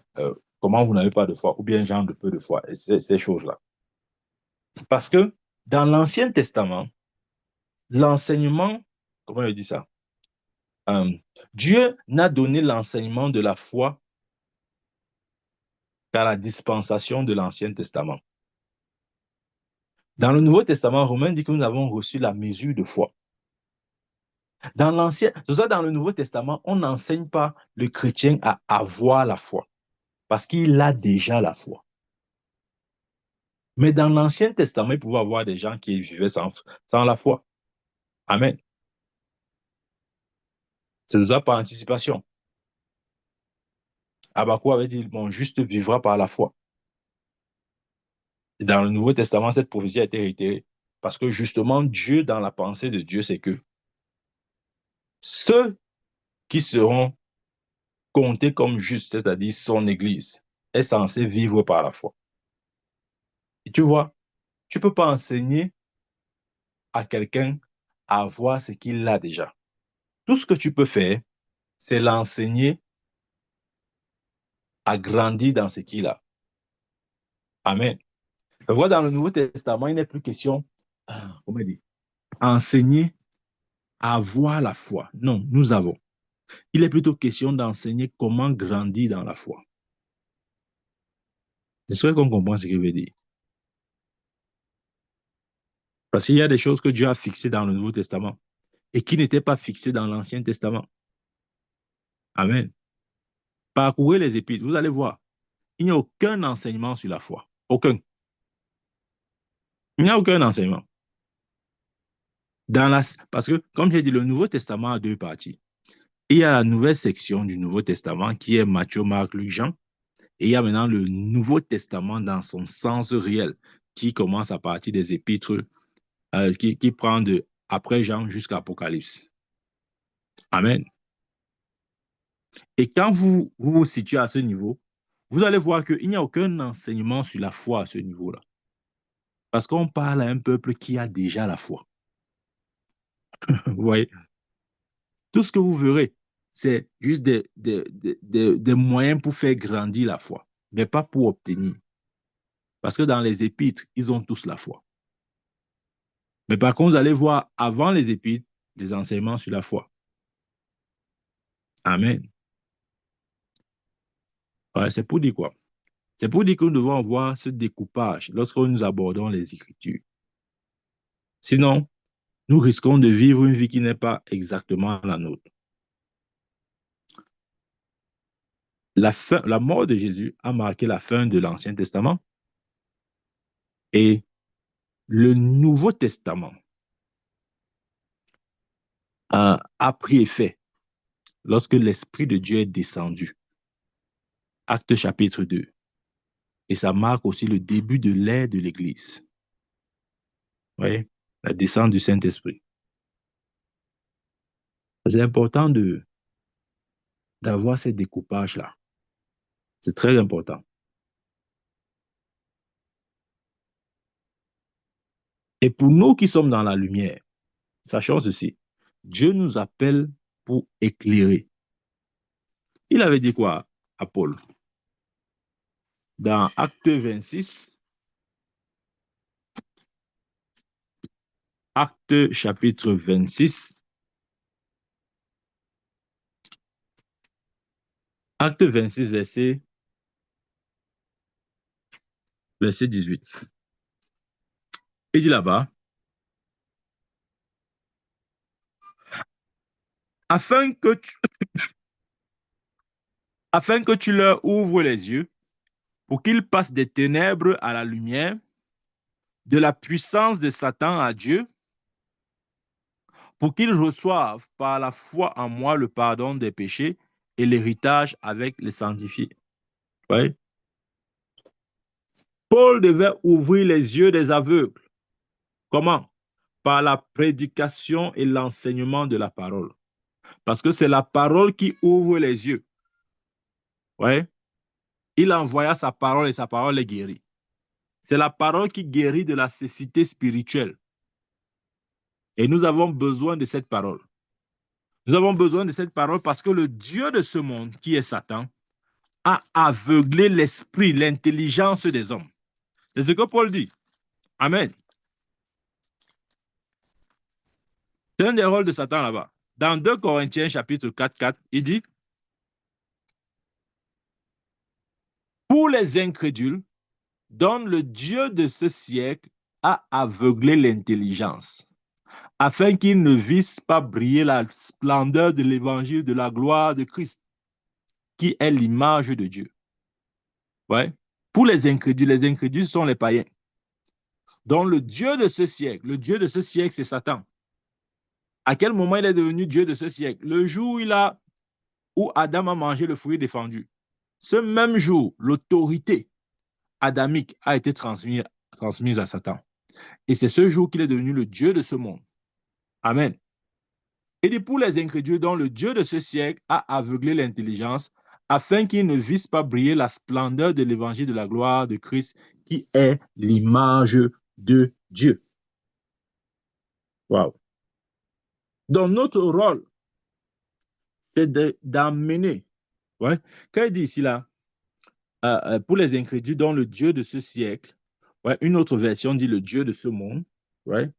comment vous n'avez pas de foi, ou bien Jean de peu de foi, et ces choses-là. Parce que dans l'Ancien Testament, l'enseignement, comment je dis ça? Euh, Dieu n'a donné l'enseignement de la foi qu'à la dispensation de l'Ancien Testament. Dans le Nouveau Testament, Romain dit que nous avons reçu la mesure de foi. Dans l'Ancien, c'est ça, dans le Nouveau Testament, on n'enseigne pas le chrétien à avoir la foi, parce qu'il a déjà la foi. Mais dans l'Ancien Testament, il pouvait y avoir des gens qui vivaient sans la foi. Amen. C'est ça par anticipation. Habakkuk avait dit, mon juste vivra par la foi. Dans le Nouveau Testament, cette prophétie a été réitérée. Parce que justement, Dieu, dans la pensée de Dieu, c'est que ceux qui seront comptés comme justes, c'est-à-dire son Église, est censé vivre par la foi. Et tu vois, tu ne peux pas enseigner à quelqu'un à avoir ce qu'il a déjà. Tout ce que tu peux faire, c'est l'enseigner à grandir dans ce qu'il a. Amen. Tu vois, dans le Nouveau Testament, il n'est plus question, comment dire, enseigner à avoir la foi. Non, nous avons. Il est plutôt question d'enseigner comment grandir dans la foi. J'espère qu'on comprend ce que je veux dire. Parce qu'il y a des choses que Dieu a fixées dans le Nouveau Testament et qui n'étaient pas fixées dans l'Ancien Testament. Amen. Parcourez les Épîtres, vous allez voir, il n'y a aucun enseignement sur la foi. Aucun. Il n'y a aucun enseignement. Parce que, comme j'ai dit, le Nouveau Testament a deux parties. Il y a la nouvelle section du Nouveau Testament qui est Matthieu, Marc, Luc, Jean. Et il y a maintenant le Nouveau Testament dans son sens réel qui commence à partir des Épîtres, qui prend de après Jean jusqu'à Apocalypse. Amen. Et quand vous situez à ce niveau, vous allez voir qu'il n'y a aucun enseignement sur la foi à ce niveau-là. Parce qu'on parle à un peuple qui a déjà la foi. Vous voyez? Tout ce que vous verrez, c'est juste des moyens pour faire grandir la foi, mais pas pour obtenir. Parce que dans les épîtres, ils ont tous la foi. Mais par contre, vous allez voir avant les épîtres, des enseignements sur la foi. Amen. Ouais, c'est pour dire quoi? C'est pour dire que nous devons avoir ce découpage lorsque nous abordons les Écritures. Sinon, nous risquons de vivre une vie qui n'est pas exactement la nôtre. La mort de Jésus a marqué la fin de l'Ancien Testament et le Nouveau Testament a pris effet lorsque l'Esprit de Dieu est descendu. Acte chapitre 2. Et ça marque aussi le début de l'ère de l'Église. Vous voyez? La descente du Saint-Esprit. C'est important d'avoir ces découpages-là. C'est très important. Et pour nous qui sommes dans la lumière, sachons ceci, Dieu nous appelle pour éclairer. Il avait dit quoi à Paul? Dans Acte 26, Acte chapitre 26, Acte 26, verset 18. Il dit là-bas, afin que tu leur ouvres les yeux pour qu'ils passent des ténèbres à la lumière, de la puissance de Satan à Dieu, pour qu'ils reçoivent par la foi en moi le pardon des péchés et l'héritage avec les sanctifiés. Oui. Paul devait ouvrir les yeux des aveugles. Comment? Par la prédication et l'enseignement de la parole. Parce que c'est la parole qui ouvre les yeux. Oui. Il envoya sa parole et sa parole les guérit. C'est la parole qui guérit de la cécité spirituelle. Et nous avons besoin de cette parole. Nous avons besoin de cette parole parce que le Dieu de ce monde, qui est Satan, a aveuglé l'esprit, l'intelligence des hommes. C'est ce que Paul dit. Amen. C'est un des rôles de Satan là-bas. Dans 2 Corinthiens chapitre 4, il dit, pour les incrédules, dont le Dieu de ce siècle a aveuglé l'intelligence, afin qu'ils ne vissent pas briller la splendeur de l'évangile de la gloire de Christ, qui est l'image de Dieu. Ouais. Pour les incrédules sont les païens. Donc le Dieu de ce siècle, c'est Satan. À quel moment il est devenu Dieu de ce siècle? Le jour où Adam a mangé le fruit défendu. Ce même jour, l'autorité adamique a été transmise transmise à Satan. Et c'est ce jour qu'il est devenu le Dieu de ce monde. Amen. Et dit pour les incrédules dont le Dieu de ce siècle a aveuglé l'intelligence afin qu'ils ne vissent pas briller la splendeur de l'évangile de la gloire de Christ qui est l'image de Dieu. Wow. Donc notre rôle, c'est d'amener. Ouais. Quand il dit ici là, pour les incrédules dont le Dieu de ce siècle, ouais, une autre version dit le Dieu de ce monde. Ouais.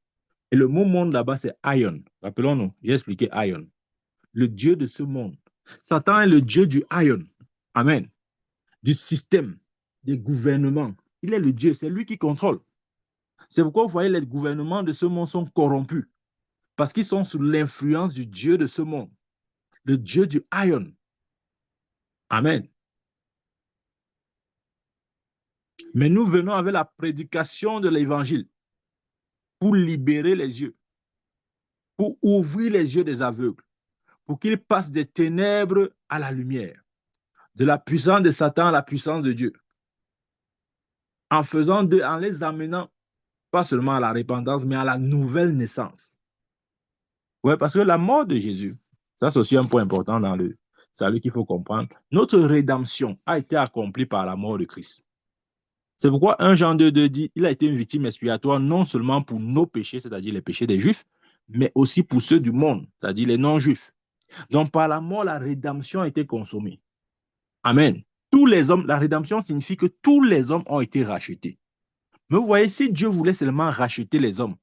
Et le mot monde là-bas, c'est Ion. Rappelons-nous, j'ai expliqué Ion. Le Dieu de ce monde. Satan est le Dieu du Ion. Amen. Du système, des gouvernements. Il est le Dieu, c'est lui qui contrôle. C'est pourquoi vous voyez les gouvernements de ce monde sont corrompus. Parce qu'ils sont sous l'influence du Dieu de ce monde. Le Dieu du Ion. Amen. Mais nous venons avec la prédication de l'évangile pour libérer les yeux, pour ouvrir les yeux des aveugles, pour qu'ils passent des ténèbres à la lumière, de la puissance de Satan à la puissance de Dieu, en les amenant pas seulement à la repentance, mais à la nouvelle naissance. Oui, parce que la mort de Jésus, ça c'est aussi un point important dans le salut qu'il faut comprendre. Notre rédemption a été accomplie par la mort de Christ. C'est pourquoi 1 Jean 2,2 dit, il a été une victime expiatoire non seulement pour nos péchés, c'est-à-dire les péchés des Juifs, mais aussi pour ceux du monde, c'est-à-dire les non-Juifs. Donc par la mort, la rédemption a été consommée. Amen. Tous les hommes, la rédemption signifie que tous les hommes ont été rachetés. Mais vous voyez, si Dieu voulait seulement racheter les hommes,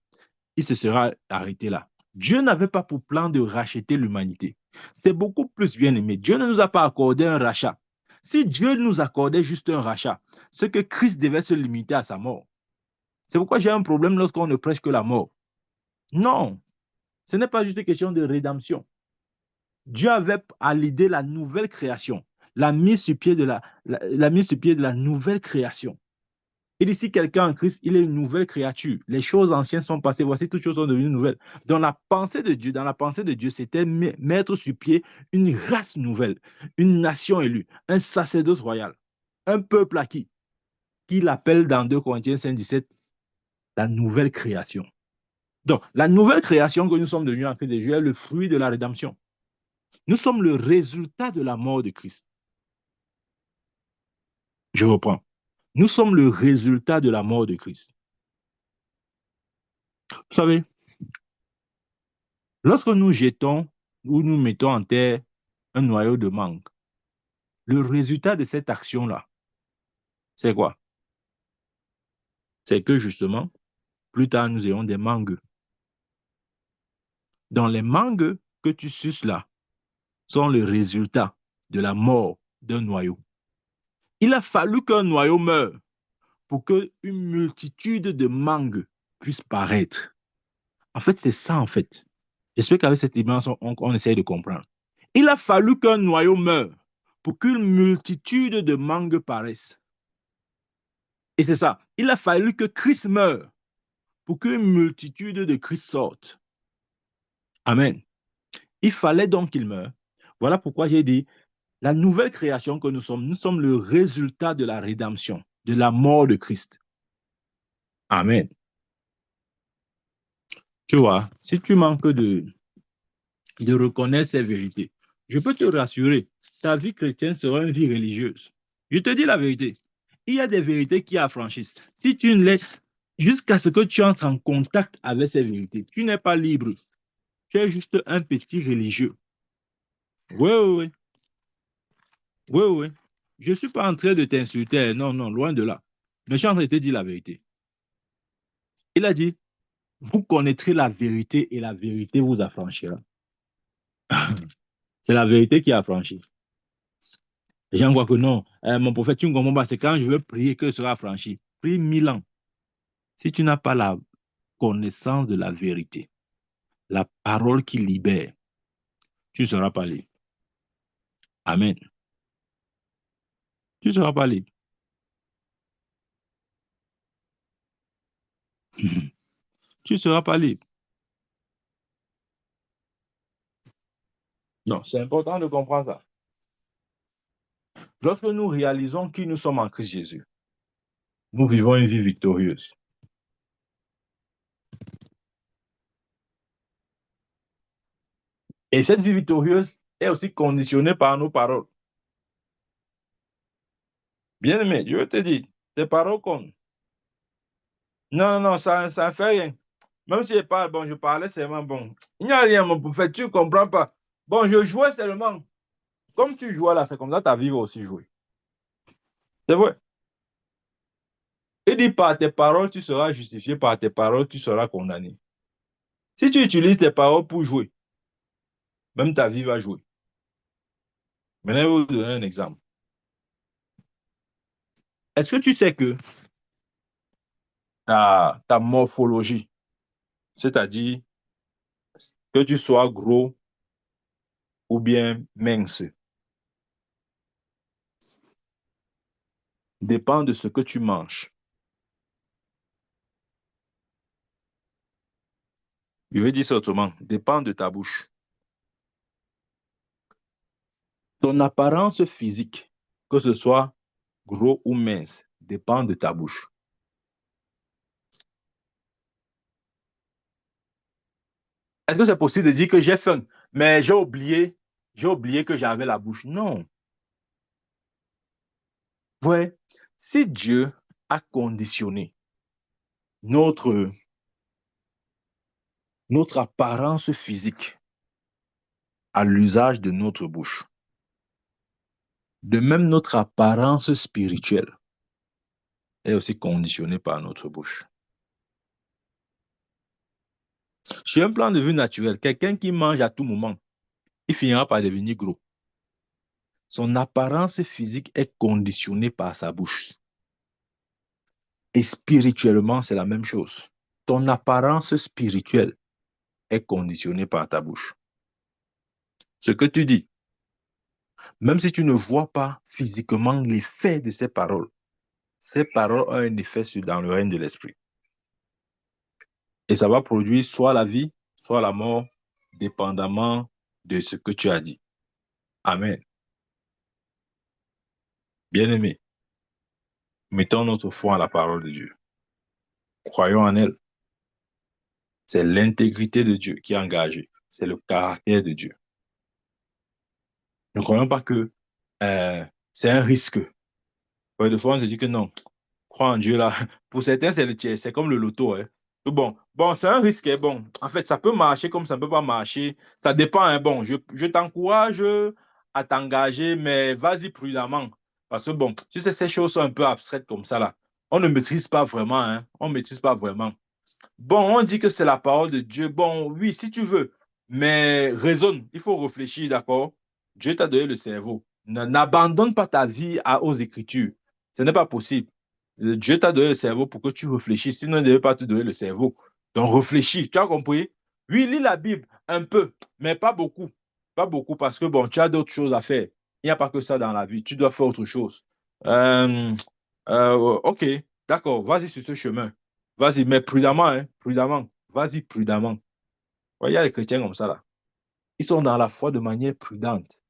il se sera arrêté là. Dieu n'avait pas pour plan de racheter l'humanité. C'est beaucoup plus bien aimé. Dieu ne nous a pas accordé un rachat. Si Dieu nous accordait juste un rachat, c'est que Christ devait se limiter à sa mort. C'est pourquoi j'ai un problème lorsqu'on ne prêche que la mort. Non, ce n'est pas juste une question de rédemption. Dieu avait à l'idée la nouvelle création, la mise sur pied de la mise sur pied de la nouvelle création. Et ici, quelqu'un en Christ, il est une nouvelle créature. Les choses anciennes sont passées, voici toutes choses sont devenues nouvelles. Dans la pensée de Dieu, c'était mettre sur pied une race nouvelle, une nation élue, un sacerdoce royal, un peuple acquis, qu'il appelle dans 2 Corinthiens 5,17 la nouvelle création. Donc, la nouvelle création que nous sommes devenus en Christ Jésus est le fruit de la rédemption. Nous sommes le résultat de la mort de Christ. Je reprends. Nous sommes le résultat de la mort de Christ. Vous savez, lorsque nous jetons ou nous mettons en terre un noyau de mangue, le résultat de cette action-là, c'est quoi? C'est que justement, plus tard, nous ayons des mangues. Dans les mangues que tu suces là, sont le résultat de la mort d'un noyau. Il a fallu qu'un noyau meure pour qu'une multitude de mangues puissent paraître. En fait, c'est ça, en fait. J'espère qu'avec cette image, on essaye de comprendre. Il a fallu qu'un noyau meure pour qu'une multitude de mangues paraissent. Et c'est ça. Il a fallu que Christ meure pour qu'une multitude de Christ sorte. Amen. Il fallait donc qu'il meure. Voilà pourquoi j'ai dit, la nouvelle création que nous sommes le résultat de la rédemption, de la mort de Christ. Amen. Tu vois, si tu manques de reconnaître ces vérités, je peux te rassurer, ta vie chrétienne sera une vie religieuse. Je te dis la vérité. Il y a des vérités qui affranchissent. Si tu ne laisses jusqu'à ce que tu entres en contact avec ces vérités, tu n'es pas libre. Tu es juste un petit religieux. Oui, oui, oui. Oui, oui. Je ne suis pas en train de t'insulter. Non, non, loin de là. Mais je suis en train de te dire la vérité. Il a dit, vous connaîtrez la vérité et la vérité vous affranchira. C'est la vérité qui affranchit. Les gens croient que non. Mon prophète, tu ne comprends pas. C'est quand je veux prier que je serai affranchi. Prie 1000 ans. Si tu n'as pas la connaissance de la vérité, la parole qui libère, tu ne seras pas libre. Amen. Tu ne seras pas libre. Tu ne seras pas libre. Non, c'est important de comprendre ça. Lorsque nous réalisons qui nous sommes en Christ Jésus, Nous vivons une vie victorieuse. Et cette vie victorieuse est aussi conditionnée par nos paroles. Bien aimé, je te dis, tes paroles comptent. Non, non, non, ça ne fait rien. Même si je parle, bon, je parlais seulement, bon. Il n'y a rien, mon prophète, tu ne comprends pas. Bon, je jouais seulement. Comme tu jouais là, c'est comme ça ta vie va aussi jouer. C'est vrai. Il dit par tes paroles, tu seras justifié, par tes paroles, tu seras condamné. Si tu utilises tes paroles pour jouer, même ta vie va jouer. Maintenant, je vais vous donner un exemple. Est-ce que tu sais que ta morphologie, c'est-à-dire que tu sois gros ou bien mince, dépend de ce que tu manges. Je vais dire ça autrement, dépend de ta bouche. Ton apparence physique, que ce soit gros ou mince, dépend de ta bouche. Est-ce que c'est possible de dire que j'ai faim, mais j'ai oublié que j'avais la bouche? Non. Ouais. Si Dieu a conditionné notre, notre apparence physique à l'usage de notre bouche, de même notre apparence spirituelle est aussi conditionnée par notre bouche. Sur un plan de vue naturel, quelqu'un qui mange à tout moment, il finira par devenir gros. Son apparence physique est conditionnée par sa bouche. Et spirituellement, c'est la même chose. Ton apparence spirituelle est conditionnée par ta bouche. Ce que tu dis, même si tu ne vois pas physiquement l'effet de ces paroles ont un effet dans le règne de l'esprit. Et ça va produire soit la vie, soit la mort, dépendamment de ce que tu as dit. Amen. Bien-aimés, mettons notre foi en la parole de Dieu. Croyons en elle. C'est l'intégrité de Dieu qui est engagée. C'est le caractère de Dieu. Ne croyons pas que c'est un risque. De fois, on se dit que non, crois en Dieu là. Pour certains, c'est comme le loto. Hein. Bon, c'est un risque. Hein. Bon, en fait, ça peut marcher comme ça ne peut pas marcher. Ça dépend. Hein. Bon, je t'encourage à t'engager, mais vas-y prudemment. Parce que bon, tu sais, ces choses sont un peu abstraites comme ça là. On ne maîtrise pas vraiment. Hein. On ne maîtrise pas vraiment. Bon, on dit que c'est la parole de Dieu. Bon, oui, si tu veux, mais raisonne. Il faut réfléchir, d'accord? Dieu t'a donné le cerveau. N'abandonne pas ta vie aux Écritures. Ce n'est pas possible. Dieu t'a donné le cerveau pour que tu réfléchisses, sinon il ne devait pas te donner le cerveau. Donc réfléchis, tu as compris? Oui, lis la Bible un peu, mais pas beaucoup. Pas beaucoup parce que bon, tu as d'autres choses à faire. Il n'y a pas que ça dans la vie, tu dois faire autre chose. Euh, ok, d'accord, vas-y sur ce chemin. Vas-y, mais prudemment, hein, prudemment. Vas-y prudemment. Ouais, il y a les chrétiens comme ça, là. Ils sont dans la foi de manière prudente.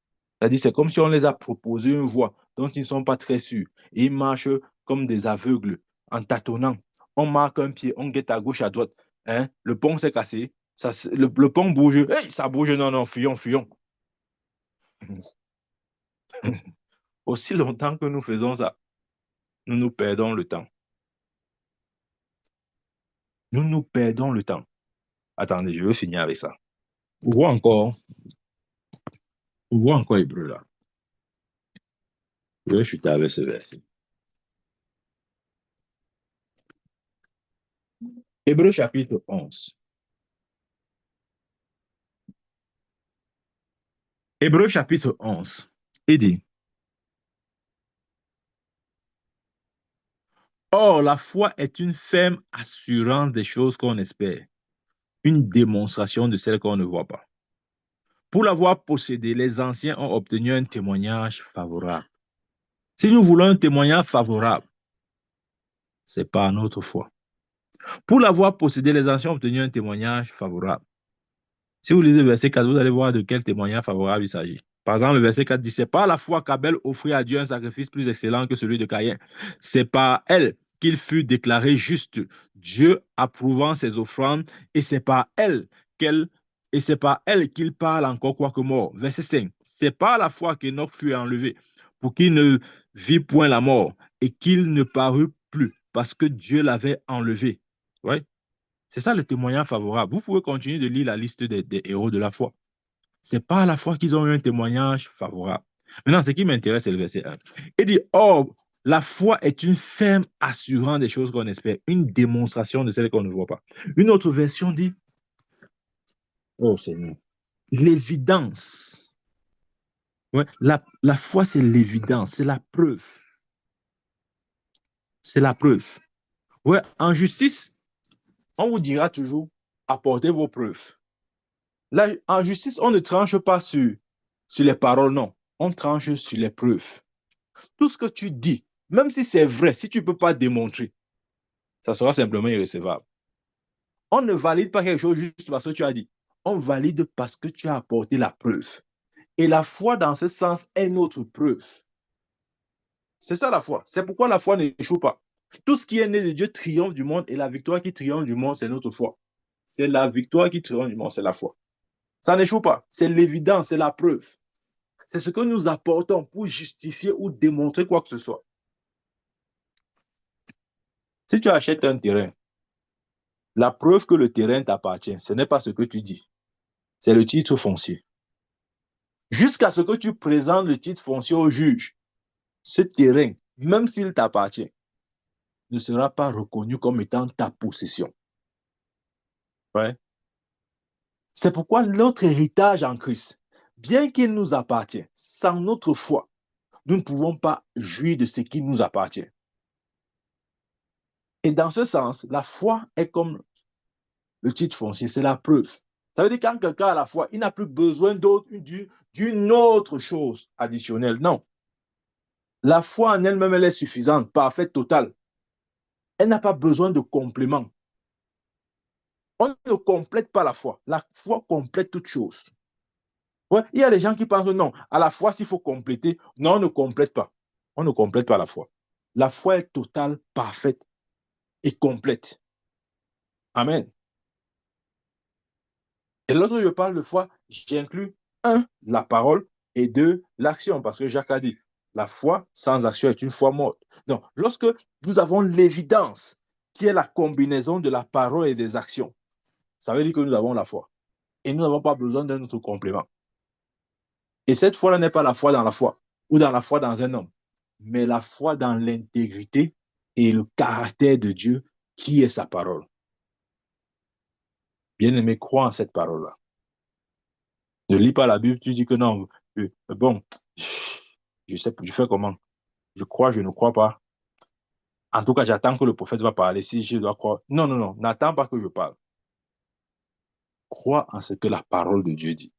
C'est-à-dire, c'est comme si on les a proposé une voie dont ils ne sont pas très sûrs. Et ils marchent comme des aveugles, en tâtonnant. On marque un pied, on guette à gauche, à droite. Hein? Le pont s'est cassé. Le pont bouge. Hey, ça bouge. Non, non, fuyons, fuyons. Aussi longtemps que nous faisons ça, nous nous perdons le temps. Nous nous perdons le temps. Attendez, je veux finir avec ça. Ouvrons encore Hébreu là. Je vais chuter avec ce verset. Hébreu chapitre 11. Hébreu chapitre 11. Il dit, or, la foi est une ferme assurance des choses qu'on espère, une démonstration de celles qu'on ne voit pas. Pour l'avoir possédée, les anciens ont obtenu un témoignage favorable. Si nous voulons un témoignage favorable, c'est par notre foi. Pour l'avoir possédé, les anciens ont obtenu un témoignage favorable. Si vous lisez le verset 4, vous allez voir de quel témoignage favorable il s'agit. Par exemple, le verset 4 dit, c'est par la foi qu'Abel offrit à Dieu un sacrifice plus excellent que celui de Caïn. C'est par elle qu'il fut déclaré juste, Dieu approuvant ses offrandes, et c'est par elle qu'il parle encore quoique mort. Verset 5. C'est par la foi qu'Enoch fut enlevé, pour qu'il ne vit point la mort, et qu'il ne parut plus, parce que Dieu l'avait enlevé. Ouais. C'est ça le témoignage favorable. Vous pouvez continuer de lire la liste des héros de la foi. C'est par la foi qu'ils ont eu un témoignage favorable. Maintenant, ce qui m'intéresse, c'est le verset 1. Il dit, or, la foi est une ferme assurance des choses qu'on espère, une démonstration de celles qu'on ne voit pas. Une autre version dit, oh Seigneur, l'évidence. Ouais, la foi, c'est l'évidence, c'est la preuve. C'est la preuve. Ouais, en justice, on vous dira toujours, apportez vos preuves. Là, en justice, on ne tranche pas sur les paroles, non. On tranche sur les preuves. Tout ce que tu dis, même si c'est vrai, si tu ne peux pas démontrer, ça sera simplement irrécevable. On ne valide pas quelque chose juste parce que tu as dit. On valide parce que tu as apporté la preuve. Et la foi, dans ce sens, est notre preuve. C'est ça la foi. C'est pourquoi la foi n'échoue pas. Tout ce qui est né de Dieu triomphe du monde et la victoire qui triomphe du monde, c'est notre foi. C'est la victoire qui triomphe du monde, c'est la foi. Ça n'échoue pas. C'est l'évidence, c'est la preuve. C'est ce que nous apportons pour justifier ou démontrer quoi que ce soit. Si tu achètes un terrain, la preuve que le terrain t'appartient, ce n'est pas ce que tu dis, c'est le titre foncier. Jusqu'à ce que tu présentes le titre foncier au juge, ce terrain, même s'il t'appartient, ne sera pas reconnu comme étant ta possession. Ouais. C'est pourquoi notre héritage en Christ, bien qu'il nous appartient, sans notre foi, nous ne pouvons pas jouir de ce qui nous appartient. Et dans ce sens, la foi est comme le titre foncier, c'est la preuve. Ça veut dire que quand quelqu'un a la foi, il n'a plus besoin d'une autre chose additionnelle. Non. La foi en elle-même, elle est suffisante, parfaite, totale. Elle n'a pas besoin de complément. On ne complète pas la foi. La foi complète toute chose. Ouais, il y a des gens qui pensent non, à la foi, s'il faut compléter, non, on ne complète pas. On ne complète pas la foi. La foi est totale, parfaite et complète. Amen. Et lorsque je parle de foi, j'inclus un, la parole, et deux, l'action, parce que Jacques a dit, la foi sans action est une foi morte. Donc, lorsque nous avons l'évidence, qui est la combinaison de la parole et des actions, ça veut dire que nous avons la foi. Et nous n'avons pas besoin d'un autre complément. Et cette foi-là n'est pas la foi dans la foi, ou dans la foi dans un homme, mais la foi dans l'intégrité et le caractère de Dieu, qui est sa parole. Bien-aimé, crois en cette parole-là. Ne lis pas la Bible, tu dis que non, bon, je sais, je fais comment? Je crois, je ne crois pas. En tout cas, j'attends que le prophète va parler si je dois croire. Non, non, non, n'attends pas que je parle. Crois en ce que la parole de Dieu dit.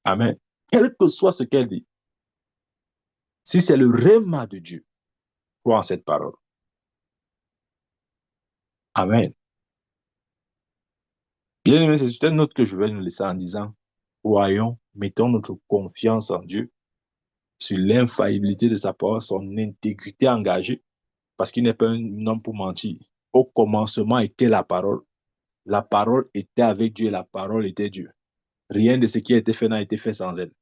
Amen. Quel que soit ce qu'elle dit. Si c'est le réma de Dieu, crois en cette parole. Amen. Bien aimé, c'est une note que je vais nous laisser en disant, croyons, mettons notre confiance en Dieu, sur l'infaillibilité de sa parole, son intégrité engagée, parce qu'il n'est pas un homme pour mentir. Au commencement était la parole. La parole était avec Dieu et la parole était Dieu. Rien de ce qui a été fait n'a été fait sans elle.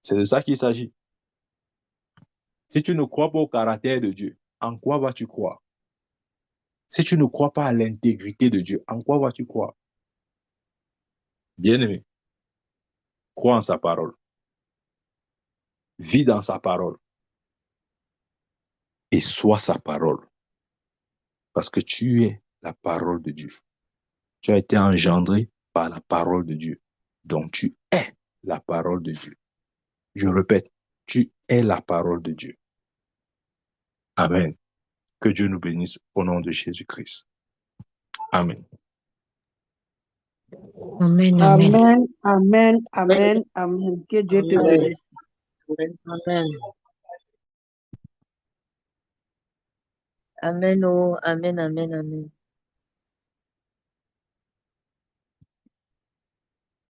C'est de ça qu'il s'agit. Si tu ne crois pas au caractère de Dieu, en quoi vas-tu croire? Si tu ne crois pas à l'intégrité de Dieu, en quoi vas-tu croire? Bien-aimé, crois en sa parole. Vis dans sa parole. Et sois sa parole. Parce que tu es la parole de Dieu. Tu as été engendré par la parole de Dieu. Donc tu es la parole de Dieu. Je répète, tu es la parole de Dieu. Amen. Que Dieu nous bénisse au nom de Jésus-Christ. Amen. Amen, amen, amen, amen, amen. Que Dieu te bénisse. Amen. Amen, oh, amen, amen, amen.